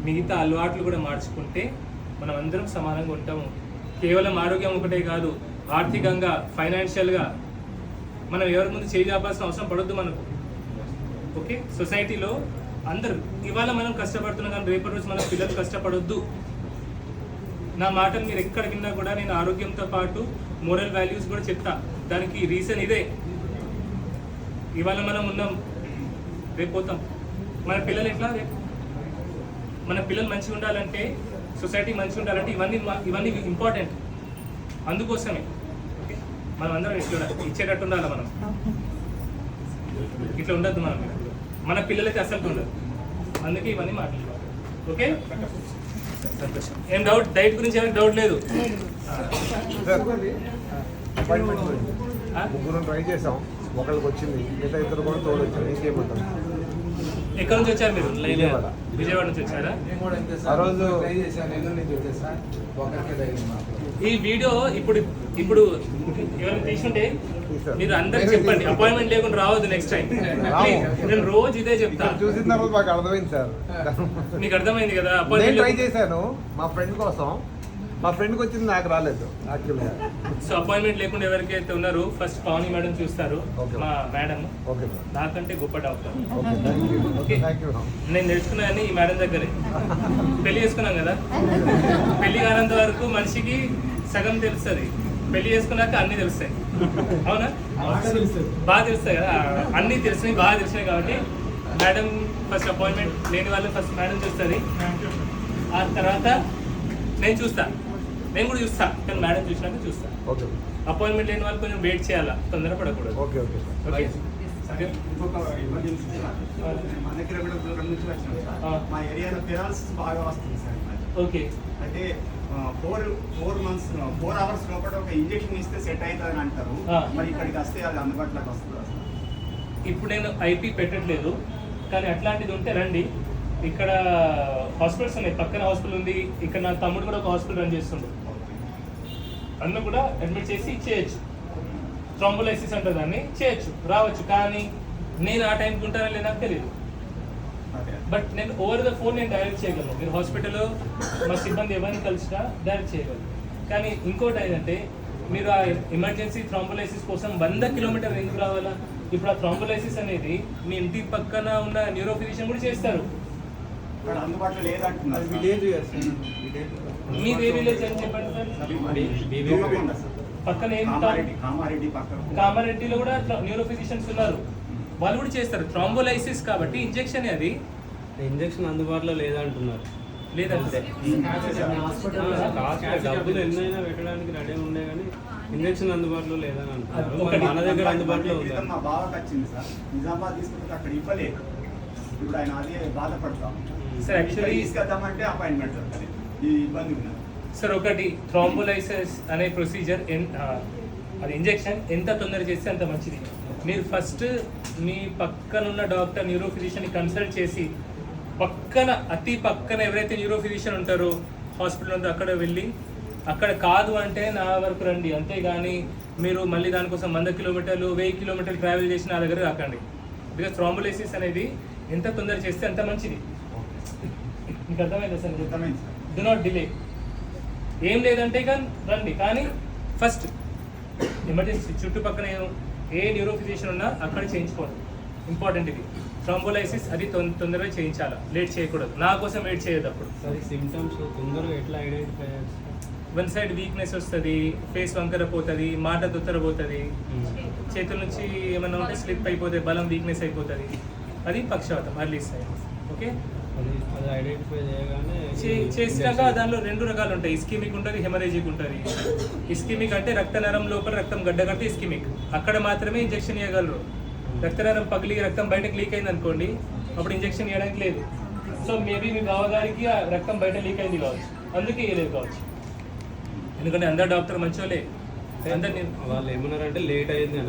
మిగతా అలవాట్లు కూడా మార్చుకుంటే మనం అందరం సమానంగా ఉంటాము. కేవలం ఆరోగ్యం ఒకటే కాదు, ఆర్థికంగా, ఫైనాన్షియల్గా మనం ఎవరి ముందు చేయి చాపాల్సిన అవసరం పడొద్దు మనకు. ఓకే, సొసైటీలో అందరూ ఇవాళ మనం కష్టపడుతున్నాం, కానీ రేపటి రోజు మన పిల్లలు కష్టపడొద్దు. నా మాటలు మీరు ఎక్కడ విన్నా కూడా నేను ఆరోగ్యంతో పాటు మోరల్ వాల్యూస్ కూడా చెప్తా. దానికి రీజన్ ఇదే. ఇవాళ మనం ఉన్నాం, రేపు పోతాం. మన పిల్లలు ఎట్లా, రేపు మన పిల్లలు మంచిగా ఉండాలంటే, సొసైటీ మంచిగా ఉండాలంటే ఇవన్నీ ఇంపార్టెంట్. అందుకోసమే ఓకే, మనం అందరం ఇట్లా ఇచ్చేటట్టు ఉండాలి. మనం ఇట్లా ఉండద్దు, మన పిల్లలకి అసలు ఉండదు. అందుకే ఇవన్నీ మాట్లాడుకోవాలి. ఓకే, సంతోషం. ఏం డౌట్, డైట్ గురించి ఎవరికి డౌట్ లేదు? ముగ్గురు ట్రై చేసాం, ఒకరికి వచ్చింది, మిగతా ఇద్దరు కూడా తోడు వచ్చారు. ఇంకేమంటారు? ఎక్కడి నుంచి వచ్చారు మీరు? విజయవాడ నుంచి వచ్చారా? ఆ రోజు ఈ వీడియో ఇప్పుడు ఎవరైనా తీసుంటే మీరు అందరికి చెప్పండి, అపాయింట్మెంట్ లేకుండా రావద్దు నెక్స్ట్ టైం. నేను రోజు ఇదే చెప్తా. చూసిన తర్వాత మాకు అర్థమైంది సార్. మీకు అర్థమైంది కదా? నేను అపాయింట్మెంట్ ట్రై చేశాను మా ఫ్రెండ్ కోసం, మా ఫ్రెండ్కి వచ్చింది, నాకు రాలేదు యాక్చువల్గా. సో అపాయింట్మెంట్ లేకుండా ఎవరికైతే ఉన్నారో ఫస్ట్ పావని మేడం చూస్తారు. Okay. మా మేడం ఓకే సార్, నాకంటే గొప్ప doctor. Okay, thank you. Okay. Thank you. నేను నేర్చుకున్నాను ఈ మేడం దగ్గరే. పెళ్లి చేసుకున్నాం కదా, పెళ్లి కానంత వరకు మనిషికి సగం తెలుస్తుంది, పెళ్లి చేసుకున్నాక అన్ని తెలుస్తాయి. అవునా? బాగా తెలుస్తాయి కదా, అన్ని తెలిసినాయి, బాగా తెలిసినాయి. కాబట్టి మేడం ఫస్ట్ అపాయింట్మెంట్ లేని వాళ్ళు ఫస్ట్ మేడం చూస్తుంది. ఆ తర్వాత నేను చూస్తా, నేను కూడా చూస్తా, కానీ మేడం చూసినాక చూస్తా. ఓకే, అపాయింట్మెంట్ లేని వాళ్ళు కొంచెం వెయిట్ చేయాలా, తొందరపడకూడదు. Okay, okay. ఓకే, ఇంకొక ఎమర్జెన్సీ సార్. నేను 100 కిలోమీటర్ల దూరం నుంచి వచ్చినాం సార్. ఆ. మా ఏరియాలో పెరాలసిస్ బాగా వస్తుంది సార్. ఓకే. అయితే 4 అవర్స్ లోపల ఒక ఇంజెక్షన్ ఇస్తే సెట్ అవుతుందని అంటారు. ఆ. మరి ఇక్కడికి వస్తే అది అందుబాటులోకి వస్తుందా సార్? ఇప్పుడు నేను ఐపీ పెట్టట్లేదు, కానీ అట్లాంటిది ఉంటే రండి. ఇక్కడ హాస్పిటల్స్ ఉన్నాయి, పక్కన హాస్పిటల్ ఉంది. ఇక్కడ నా తమ్ముడు కూడా ఒక హాస్పిటల్ రన్ చేస్తుండు, అందులో కూడా అడ్మిట్ చేసి చేయొచ్చు. థ్రాంబోలైసిస్ అంటే దాన్ని చేయొచ్చు, రావచ్చు. కానీ నేను ఆ టైంకి ఉంటానో లేదా నాకు తెలియదు. అదే. బట్ నేను ఓవర్ ద ఫోన్ నేను డైరెక్ట్ చేయగలను. మీరు హాస్పిటల్లో మా సిబ్బంది ఎవరిని కలిసినా డైరెక్ట్ చేయగలను. కానీ ఇంకోటి ఏంటంటే, మీరు ఆ ఎమర్జెన్సీ థ్రాంబోలైసిస్ కోసం 100 కిలోమీటర్ ఎందుకు రావాలా? ఇప్పుడు ఆ థ్రాంబోలైసిస్ అనేది మీ ఇంటి పక్కన ఉన్న న్యూరో ఫిజిషియన్ కూడా చేస్తారు. ఇక్కడ అందుబాటులో లేదంటున్నారు సార్. మీది ఏ విలేజ్ అని చెప్పండి సార్? దోమకొండ సార్. పక్కన ఏం కామారెడ్డి పక్కన. కామారెడ్డిలో కూడా న్యూరో ఫిజిషియన్స్ ఉన్నారు, వాళ్ళు కూడా చేస్తారు థ్రాంబోలైసిస్. కాబట్టి ఇంజెక్షన్ అది ఇంజక్షన్ అందుబాటులో లేదంటున్నారు. లేదంటే డబ్బులు ఎన్నైనా పెట్టడానికి రెడీ ఉండే కానీ ఇంజక్షన్ అందుబాటులో లేదని అంటున్నారు. ఒకటి. మన దగ్గర అందుబాటులో ఉంది. మా బావకి వచ్చింది సార్. నిజామాబాద్ తీసుకుంటే అక్కడ ఇవ్వలేదు. ఇప్పుడు ఆయన అదే బాధపడతాం. సార్ యాక్చువల్లీ తీసుకెళ్తామంటే అపాయింట్మెంట్ దొరకలేదు. ఈ ఇబ్బంది ఉన్నది. సార్ ఒకటి, థ్రాంబోలైసిస్ అనే ప్రొసీజర్ అది ఇంజెక్షన్ ఎంత తొందర చేస్తే అంత మంచిది. మీరు ఫస్ట్ మీ పక్కన ఉన్న డాక్టర్ న్యూరో ఫిజిషియన్ని కన్సల్ట్ చేసి, పక్కన అతి పక్కన ఎవరైతే న్యూరో ఫిజిషియన్ ఉంటారో హాస్పిటల్ ఉందో అక్కడ వెళ్ళి, అక్కడ కాదు అంటే నా వరకు రండి. అంతేగాని మీరు మళ్ళీ దానికోసం 100 కిలోమీటర్లు 1000 కిలోమీటర్లు ట్రావెల్ చేసి నా దగ్గర రాకండి. బికాస్ థ్రాంబోలైసిస్ అనేది ఎంత తొందర చేస్తే అంత మంచిది. మీకు అర్థమైందా సార్? అర్థమైంది సార్. Do not delay. ఏం లేదంటే కానీ రండి, కానీ ఫస్ట్ ఎమర్జెన్సీ చుట్టుపక్కల ఏ న్యూరో ఫిజిషియన్ ఉన్నా అక్కడ చేయించుకోండి. ఇంపార్టెంట్ ఇది. థ్రాంబోలైసిస్ అది తొందరగా చేయించాలి, లేట్ చేయకూడదు. నా కోసం వెయిట్ చేయదు. అప్పుడు సరే, సిమ్టమ్స్ తొందరగా ఎట్లా ఐడెంటిఫై చేస్తారు? వన్ సైడ్ వీక్నెస్ వస్తుంది, ఫేస్ వంకర పోతుంది, మాట దొత్తర పోతుంది, చేతుల నుంచి ఏమన్నా ఉంటే స్లిప్ అయిపోతుంది, బలం వీక్నెస్ అయిపోతుంది. అది పక్షవాతం, అర్లీ సైన్. ఓకే, అది ఐడెంటిఫై చేయగానే చేసినాక దానిలో 2 రకాలు ఉంటాయి. ఇస్కిమిక్ ఉంటుంది, హెమరేజిక్ ఉంటుంది. ఇస్కిమిక్ అంటే రక్తనరం లోపల రక్తం గడ్డ కడితే ఇస్కిమిక్, అక్కడ మాత్రమే ఇంజెక్షన్ ఇవ్వగలరు. రక్తనరం పగిలి రక్తం బయటకు లీక్ అయింది అనుకోండి, అప్పుడు ఇంజెక్షన్ ఇవ్వడానికి లేదు. సో మేబీ మీ బావగారికి ఆ రక్తం బయట లీక్ అయింది కావచ్చు, అందుకే ఇవ్వలేదు కావచ్చు. ఎందుకంటే అందరు డాక్టర్ మంచోలే, అందరు వాళ్ళు ఏమన్నారంటే లేట్ అయింది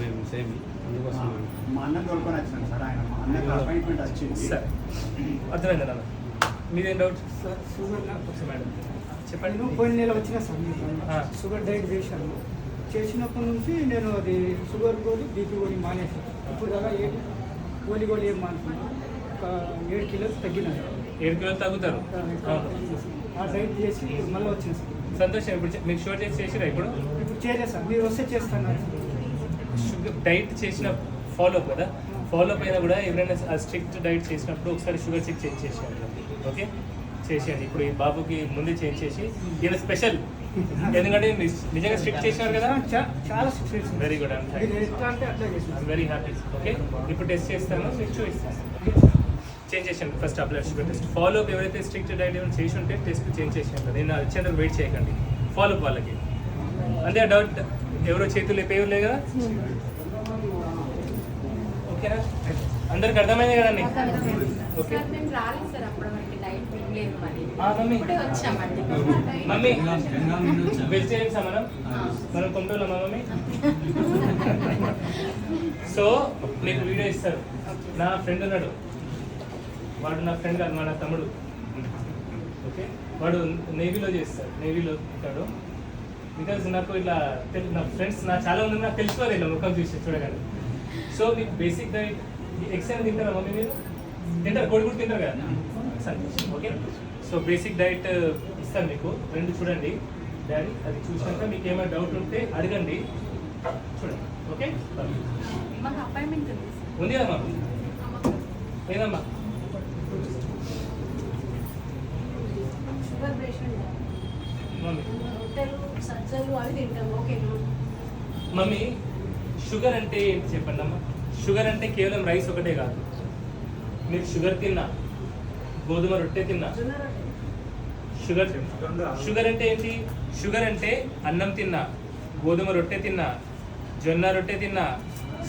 మేము సేమ్ అందుకోసం మా అన్న తోలుకొని వచ్చినాను సార్, ఆయన మా అన్నకి అపాయింట్మెంట్ వచ్చింది. సరే, అర్థమైంది నాన్న. మీదేం డౌట్ సార్ షుగర్ మేడం చెప్పండి. చెప్పండి. పోయిన నెల వచ్చిన సార్ మీకు ఆ. షుగర్ డైట్ చేసినప్పటి నుంచి నేను అది షుగర్ గోళీ బీపీ గోళీ మానేసాను. ఇప్పుడు దాకా గోళీ ఏం మానుకున్నాను, ఒక 7 కిలోలు తగ్గినాను. 7 కిలోలు తగ్గుతారు. ఆ డైట్ చేసి మళ్ళీ వచ్చింది సార్. సంతోషం. ఇప్పుడు మీకు షుగర్ టెస్ట్ చేసిరా? ఇప్పుడు ఇప్పుడు చేయలేదు సార్, మీరు వస్తే చేస్తాను. షుగర్ డైట్ చేసిన ఫాలోఅప్ కదా, ఫాలోఅప్ అయినా కూడా ఎవరైనా స్ట్రిక్ట్ డైట్ చేసినప్పుడు ఒకసారి షుగర్ చెక్ చేసేయండి. ఓకే, చేసేయండి. ఇప్పుడు ఈ బాబుకి ముందే చేంజ్ చేసి ఈయన స్పెషల్, ఎందుకంటే నిజంగా స్ట్రిక్ట్ చేసినారు కదా. చాలా సిచ్యువేషన్ వెరీ గుడ్, మీరు ఎట్లా అంటే అట్లా చేసిన. Very happy. ఓకే, ఇప్పుడు టెస్ట్ చేస్తాను, మీకు చూపిస్తాను. చేంజ్ చేసాను first blood sugar test. Follow up ఎవరైతే స్ట్రిక్ట్ డైట్ ఏమైనా చేసి ఉంటే టెస్ట్ చేంజ్ చేసాను. నేను వచ్చేందుకు వెయిట్ చేయకండి ఫాలోఅప్ వాళ్ళకి. అంతే, డౌట్ ఎవరో చేతులు లేపేయలే కదా. ఓకేనా, అందరికి అర్థమైంది కదండి? ఓకే మమ్మీ, వెజిటేరియన్స్ మనం కొంటున్నామా మమ్మీ? సో మీకు వీడియో ఇస్తారు. నా ఫ్రెండ్ ఉన్నాడు, వాడు నా ఫ్రెండ్ కాదు, మా నా తమ్ముడు. ఓకే, వాడు నేవీలో చేస్తాడు, నేవీలో ఉంటాడు. బికాజ్ నాకు ఇట్లా నా ఫ్రెండ్స్ నా చాలా మంది నాకు తెలుసుకోవాలి ఇలా ముఖం చూసి చూడగానే. సో మీకు బేసిక్ డైట్ ఎగ్స్ అయినా తింటారా మమ్మీ? మీరు తింటారు, కోడి కూడా తింటారు కదా. సంతోషం. ఓకే, సో బేసిక్ డైట్ ఇస్తాను మీకు, 2 చూడండి డాడీ. అది చూసినాక మీకు ఏమైనా డౌట్ ఉంటే అడగండి, చూడండి. ఓకే, ఉంది కదమ్మా? ఏదమ్మా? షుగర్ పేషెంట్ మమ్మీ సజ్జలు అవి తింటాం. ఓకేనా మమ్మీ, షుగర్ అంటే ఏంటి చెప్పండి అమ్మా. షుగర్ అంటే కేవలం రైస్ ఒకటే కాదు. మీరు షుగర్ తిన్నా, గోధుమ రొట్టె తిన్నా, షుగర్ అంటే ఏంటి? షుగర్ అంటే అన్నం తిన్నా, గోధుమ రొట్టె తిన్నా, జొన్న రొట్టె తిన్నా,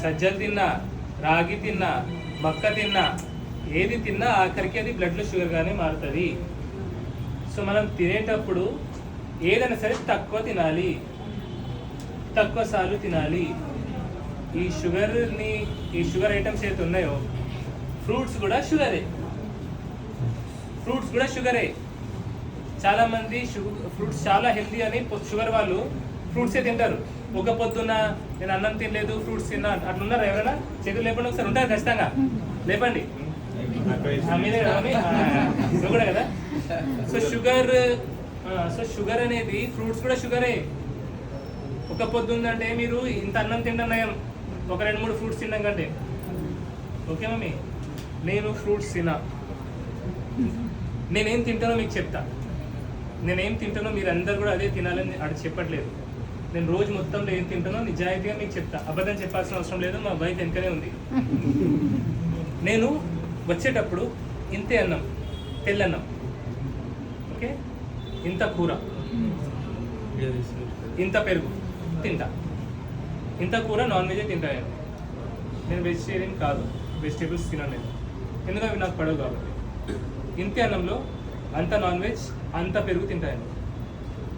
సజ్జలు తిన్నా, రాగి తిన్నా, మక్క తిన్నా, ఏది తిన్నా ఆఖరికి అది బ్లడ్లో షుగర్గానే మారుతుంది. సో మనం తినేటప్పుడు ఏదైనా సరే తక్కువ తినాలి, తక్కువ సార్లు తినాలి. ఈ షుగర్ ఐటమ్స్ ఏదైతే ఉన్నాయో, ఫ్రూట్స్ కూడా షుగరే. చాలా మంది ఫ్రూట్స్ చాలా హెల్తీ అని షుగర్ వాళ్ళు ఫ్రూట్సే తింటారు. ఒక పొద్దున్న నేను అన్నం తినలేదు ఫ్రూట్స్ తిన్నా అట్లున్నారా ఎవరైనా? చేతులు లేపండి ఒకసారి. ఉంటారు ఖచ్చితంగా, లేపండి. మీదే కదా, నువ్వు కూడా కదా. సో షుగర్ అనేది ఫ్రూట్స్ కూడా షుగరే. ఒక పొద్దుందంటే మీరు ఇంత అన్నం తింటాం నయం, ఒక 2-3 ఫ్రూట్స్ తిన్నాం కంటే. ఓకే మమ్మీ, నేను ఫ్రూట్స్ తినా, నేనేం తింటానో మీకు చెప్తా. నేనేం తింటానో మీరు అందరు కూడా అదే తినాలని అక్కడ చెప్పట్లేదు. నేను రోజు మొత్తంలో ఏం తింటానో నిజాయితీగా మీకు చెప్తా, అబద్ధం చెప్పాల్సిన అవసరం లేదు. మా బైక్ వెనకనే ఉంది. నేను వచ్చేటప్పుడు ఇంతే అన్నం, తెల్లన్నం, ఓకే, ఇంత కూర, ఇంత పెరుగు తింటా, ఇంత కూర నాన్ వెజే తింటా. నేను వెజిటేరియన్ కాదు, వెజిటేబుల్స్ తినను నేను, ఎందుకంటే అవి నాకు పడవు కాబట్టి. ఇంతే అన్నంలో అంత నాన్ వెజ్, అంత పెరుగు తింటాను.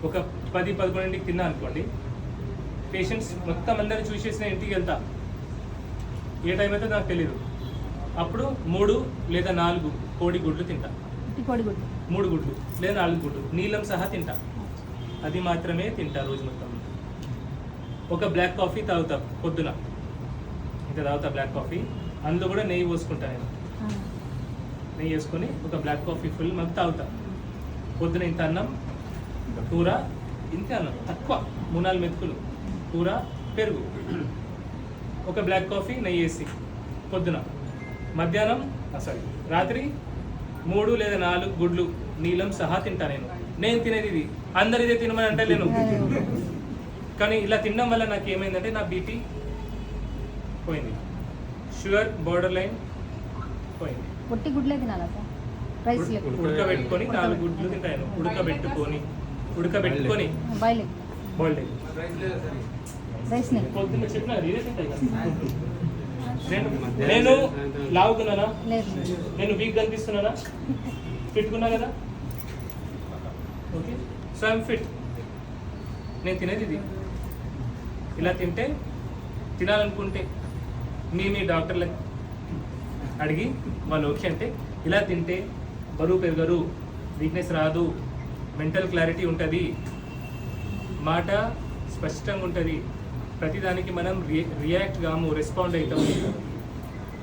ఒక 10-11 తిన్నా అనుకోండి, పేషెంట్స్ మొత్తం అందరూ చూసేసిన ఇంటికి వెళ్తా. ఏ టైం అయితే నాకు తెలీదు. అప్పుడు 3 లేదా 4 కోడి గుడ్లు తింటా. 3 గుడ్లు లేదా 4 గుడ్లు నీళ్ళం సహా తింటా. అది మాత్రమే తింటా రోజు మొత్తం. ఒక బ్లాక్ కాఫీ తాగుతా పొద్దున, ఇంకా తాగుతా బ్లాక్ కాఫీ. అందులో కూడా నెయ్యి పోసుకుంటా నేను. నెయ్యి వేసుకొని ఒక బ్లాక్ కాఫీ ఫుల్ మగ్గు తాగుతా. పొద్దున ఇంత అన్నం, కూర, ఇంత అన్నం తక్కువ, 3-4 మెతుకులు కూర, పెరుగు, ఒక బ్లాక్ కాఫీ, నెయ్యి వేసి పొద్దున. మధ్యాహ్నం రాత్రి 3 లేదా 4 గుడ్లు నీళ్ళం సహా తింటా నేను తినేది ఇది. అందరు ఇదే తినమని అంటే నేను, కానీ ఇలా తినడం వల్ల నాకు ఏమైందంటే నా బీపీ పోయింది, షుగర్ బార్డర్ లైన్ పోయింది. పొట్టి గుడ్లే తినాలా సార్? రైస్ లెక్క ఉడకబెట్టుకొని 4 గుడ్లు తింటాను. ఉడకబెట్టుకొని boil egg, boiled egg. Rice neck. పొద్దున్న చెప్పినా ఇదే తింటాయి కదా. నేను లావుకున్నానా? లేదు. నేను వీక్ కనిపిస్తున్నానా? ఫిట్కున్నా కదా? Okay, so I'm fit. నేను తినేది ఇది. ఇలా తింటే తినాలనుకుంటే మీ డాక్టర్లకు అడిగి వాళ్ళు ఓకే అంటే ఇలా తింటే బరువు పెరగరు, వీక్నెస్ రాదు, మెంటల్ క్లారిటీ ఉంటుంది, మాట స్పష్టంగా ఉంటుంది, ప్రతిదానికి మనం రియాక్ట్ కాము, రెస్పాండ్ అవుతాము.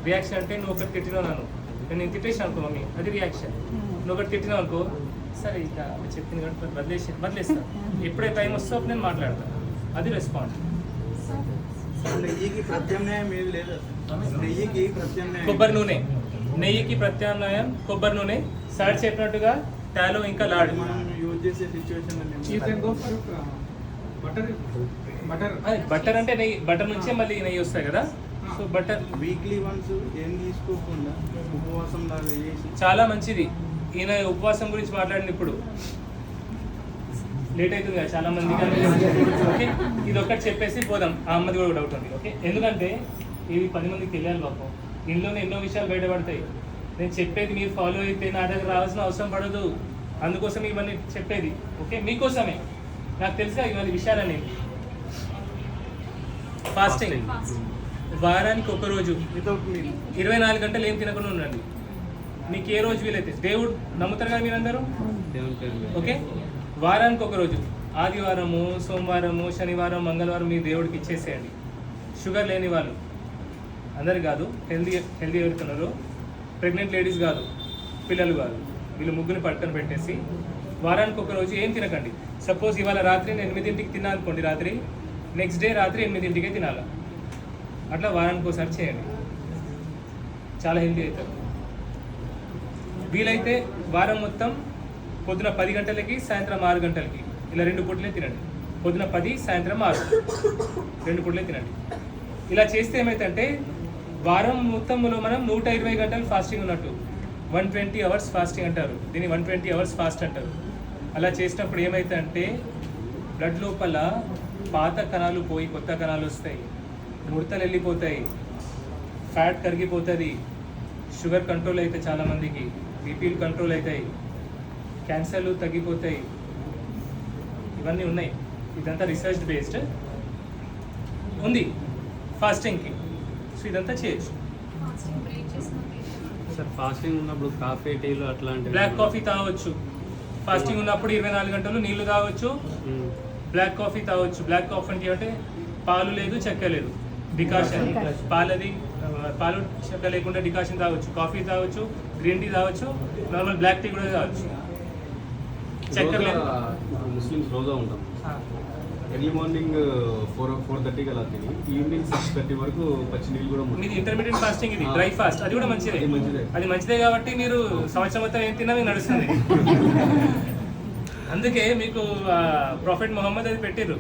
రియాక్షన్ అంటే నువ్వు ఒకటి తిట్టినావు నన్ను, నేను తిట్టేసాను అనుకో మమ్మీ, అది రియాక్షన్. నువ్వు ఒకటి తిట్టినావు అనుకో, సరే ఇక చెప్పింది కాబట్టి వదిలేస్తాను. ఎప్పుడైతే టైం వస్తుందో అప్పుడు నేను మాట్లాడతాను, అది రెస్పాండ్. నెయ్యికి ప్రత్యామ్నాయం ఏది లేదు. నెయ్యికి ప్రత్యామ్నాయం కొబ్బరి నూనె, నెయ్యికి ప్రత్యామ్నాయం కొబ్బరి నూనె. సార్ చెప్పినట్టుగా టాలో ఇంకా లాడు. మనం యూజ్ చేసే situation You can go for butter. Butter అంటే నెయ్యి, బటర్ నుంచే మళ్ళీ నెయ్యి వస్తాయి కదా. సో బటర్ వీక్లీ వన్స్ ఏం తీసుకోకుండా ఉపవాసం లాగా చేసి చాలా మంచిది. ఈయన ఉపవాసం గురించి మాట్లాడింది ఇప్పుడు లేట్ అవుతుంది కదా చాలా మంది. ఓకే, ఇది ఒక్కటి చెప్పేసి పోదాం. ఆ అమ్మది కూడా డౌట్ ఉంది. ఓకే, ఎందుకంటే ఇది 10 మందికి తెలియాలి పాపం. ఇంట్లోనే ఎన్నో విషయాలు బయటపడతాయి. నేను చెప్పేది మీరు ఫాలో అయితే నా దగ్గర రావాల్సిన అవసరం పడదు. అందుకోసం ఇవన్నీ చెప్పేది. ఓకే, మీకోసమే. నాకు తెలుసా ఇవన్నీ విషయాలని. ఫాస్టింగ్ వారానికి ఒక రోజు వితౌట్ మీల్ 24 గంటలు ఏం తినకుండా ఉండండి. మీకు ఏ రోజు వీలైతే. దేవుడు నమ్ముతారు కదా మీరందరూ. ఓకే, వారానికి ఒక రోజు, ఆదివారము, సోమవారము, శనివారం, మంగళవారం మీ దేవుడికి ఇచ్చేసేయండి. షుగర్ లేని వాళ్ళు అందరు కాదు, హెల్దీ ఎవరుతున్నారు, ప్రెగ్నెంట్ లేడీస్ కాదు, పిల్లలు కాదు, వీళ్ళు ముగ్గురిని పట్టుకొని పెట్టేసి వారానికి ఒక రోజు ఏం తినకండి. సపోజ్ ఇవాళ రాత్రి నేను 8ంటికి తిన్నా అనుకోండి, రాత్రి నెక్స్ట్ డే రాత్రి 8ంటికే తినాలి. అట్లా వారానికి ఒకసారి చేయండి, చాలా హెల్దీ అవుతారు. వీలైతే వారం మొత్తం పొద్దున 10 గంటలకి, సాయంత్రం 6 గంటలకి ఇలా 2 పూటలే తినండి. పొద్దున 10, సాయంత్రం 6, 2 పూటలే తినండి. ఇలా చేస్తే ఏమైతే వారం మొత్తంలో మనం 120 గంటలు ఫాస్టింగ్ ఉన్నట్టు. 120 అవర్స్ ఫాస్టింగ్ అంటారు దీన్ని, 120 అవర్స్ ఫాస్ట్ అంటారు. అలా చేసినప్పుడు ఏమైతే బ్లడ్ లోపల పాత కణాలు పోయి కొత్త కణాలు వస్తాయి, ముడతలు వెళ్ళిపోతాయి, ఫ్యాట్ కరిగిపోతుంది, షుగర్ కంట్రోల్ అయితే చాలామందికి, బీపీలు కంట్రోల్ అవుతాయి, క్యాన్సర్లు తగ్గిపోతాయి. ఇవన్నీ ఉన్నాయి. ఇదంతా రీసెర్చ్ బేస్డ్ ఉంది ఫాస్టింగ్కి. సో ఇదంతా చేయొచ్చు. సార్ ఫాస్టింగ్ ఉన్నప్పుడు కాఫీ, టీలు అట్లాంటివి బ్లాక్ కాఫీ తాగొచ్చు. ఫాస్టింగ్ ఉన్నప్పుడు 24 గంటలు నీళ్లు తాగొచ్చు, బ్లాక్ కాఫీ తాగొచ్చు. బ్లాక్ కాఫీ అంటే పాలు లేదు, చక్కెర లేదు, డికాషన్. పాలు చక్కెర లేకుండా డికాషన్ తాగొచ్చు, కాఫీ తాగొచ్చు, గ్రీన్ టీ తాగొచ్చు, నార్మల్ బ్లాక్ టీ కూడా తాగొచ్చు. చక్కెర లేదు. ముస్లిమ్స్ రోజా ఉంటాం. ఎర్లీ మార్నింగ్ 4:30 అలా తిని ఈవినింగ్ 6:30 వరకు పచ్చి నీళ్ళు కూడా మీది ఇంటర్మీడియట్ ఫాస్టింగ్, ఇది డ్రై ఫాస్ట్. అది కూడా మంచిదే. అది మంచిదే కాబట్టి మీరు సంవత్సరం మొత్తం ఏం తిన్నా మీకు నడుస్తుంది. అందుకే మీకు ప్రాఫెట్ మొహమ్మద్ అది పెట్టారు,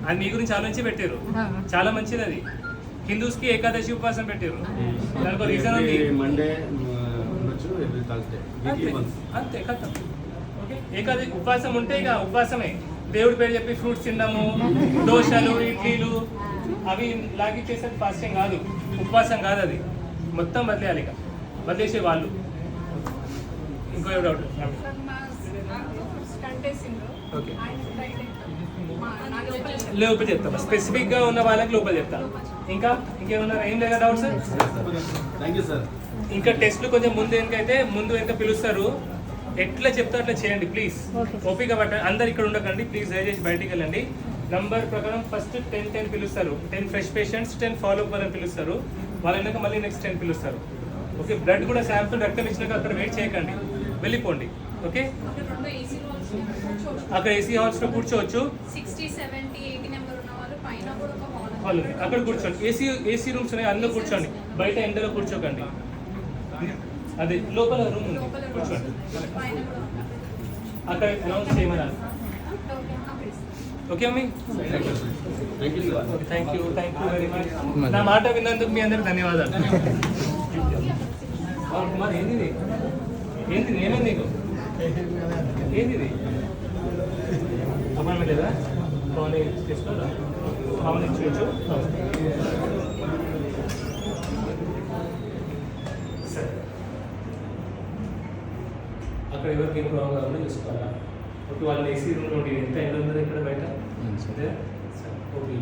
అది మీ గురించి ఆలోచించి పెట్టారు. చాలా మంచిది అది. హిందూస్కి ఏకాదశి ఉపవాసం పెట్టారు, దానికి రీజన్ ఉంది. మండే ఉండొచ్చు, ఎవ్రీ థర్స్డే అంతే కథ. ఓకే, ఏకాదశి ఉపవాసం ఉంటే ఇక ఉపవాసమే. దేవుడి పేరు చెప్పి ఫ్రూట్స్ తినడము, దోశలు, ఇడ్లీలు అవి లాగి చేసేది ఫాస్టింగ్ కాదు, ఉపవాసం కాదు. అది మొత్తం వదిలేయాలి. ఇక వదిలేసే వాళ్ళు. ఇంకో డౌట్. ఓకే, లోపల చెప్తాం. స్పెసిఫిక్గా ఉన్న వాళ్ళకి లోపల చెప్తాను. ఇంకేమన్నా ఏం లేదా డౌట్స్? Thank you sir. ఇంకా టెస్ట్లు కొంచెం ముందు వెనక పిలుస్తారు. ఎట్లా చెప్తా అట్లా చేయండి ప్లీజ్. ఓపిక పట్టండి. అందరు ఇక్కడ ఉండకండి ప్లీజ్, దయచేసి బయటికి వెళ్ళండి. నంబర్ ప్రకారం ఫస్ట్ 10 పిలుస్తారు. 10 ఫ్రెష్ పేషెంట్స్, 10 ఫాలో అప్ వాళ్ళని పిలుస్తారు. వాళ్ళ వెనక మళ్ళీ నెక్స్ట్ 10 పిలుస్తారు. ఓకే, బ్లడ్ కూడా శాంపుల్ రక్తం ఇచ్చినాక అక్కడ వెయిట్ చేయకండి, వెళ్ళిపోండి. ఓకే, అక్కడ ఏసీ హాల్స్లో కూర్చోవచ్చు. 60, 70, 80 నెంబర్ ఉన్న వాళ్ళు పైన కూడా ఒక హాల్ వాళ్ళు అక్కడ కూర్చోండి. ఏసీ రూమ్స్ ఉన్నాయి, అందులో కూర్చోండి. బయట ఎండలో కూర్చోకండి. అదే లోపల రూమ్ ఉంది, కూర్చోండి. పైన కూడా ఉన్నారు. అక్కడ అనౌన్స్ చేయమన్నారు. ఓకే అమ్మి, thank you sir. Thank you very much. నా మాట విన్నందుకు మీ అందరికి ధన్యవాదాలు. పవన్ కుమార్ ఏంది ఇది? ఏంది ఏమైంది నీకు? ఏంది ఇది? అపాయింట్మెంట్ లేదా? పవన్ తీసుకోరా, పవన్ ఇచ్చేయచ్చు. సరే, అక్కడ ఎవరికి ఏం ప్రాబ్లం కావాలో చూసుకోవాలా. ఓకే, వాళ్ళని ఏసీ రూమ్లో ఉండి ఎంత ఎండ ఉందో ఇక్కడ బయట. సరే, ఓకే.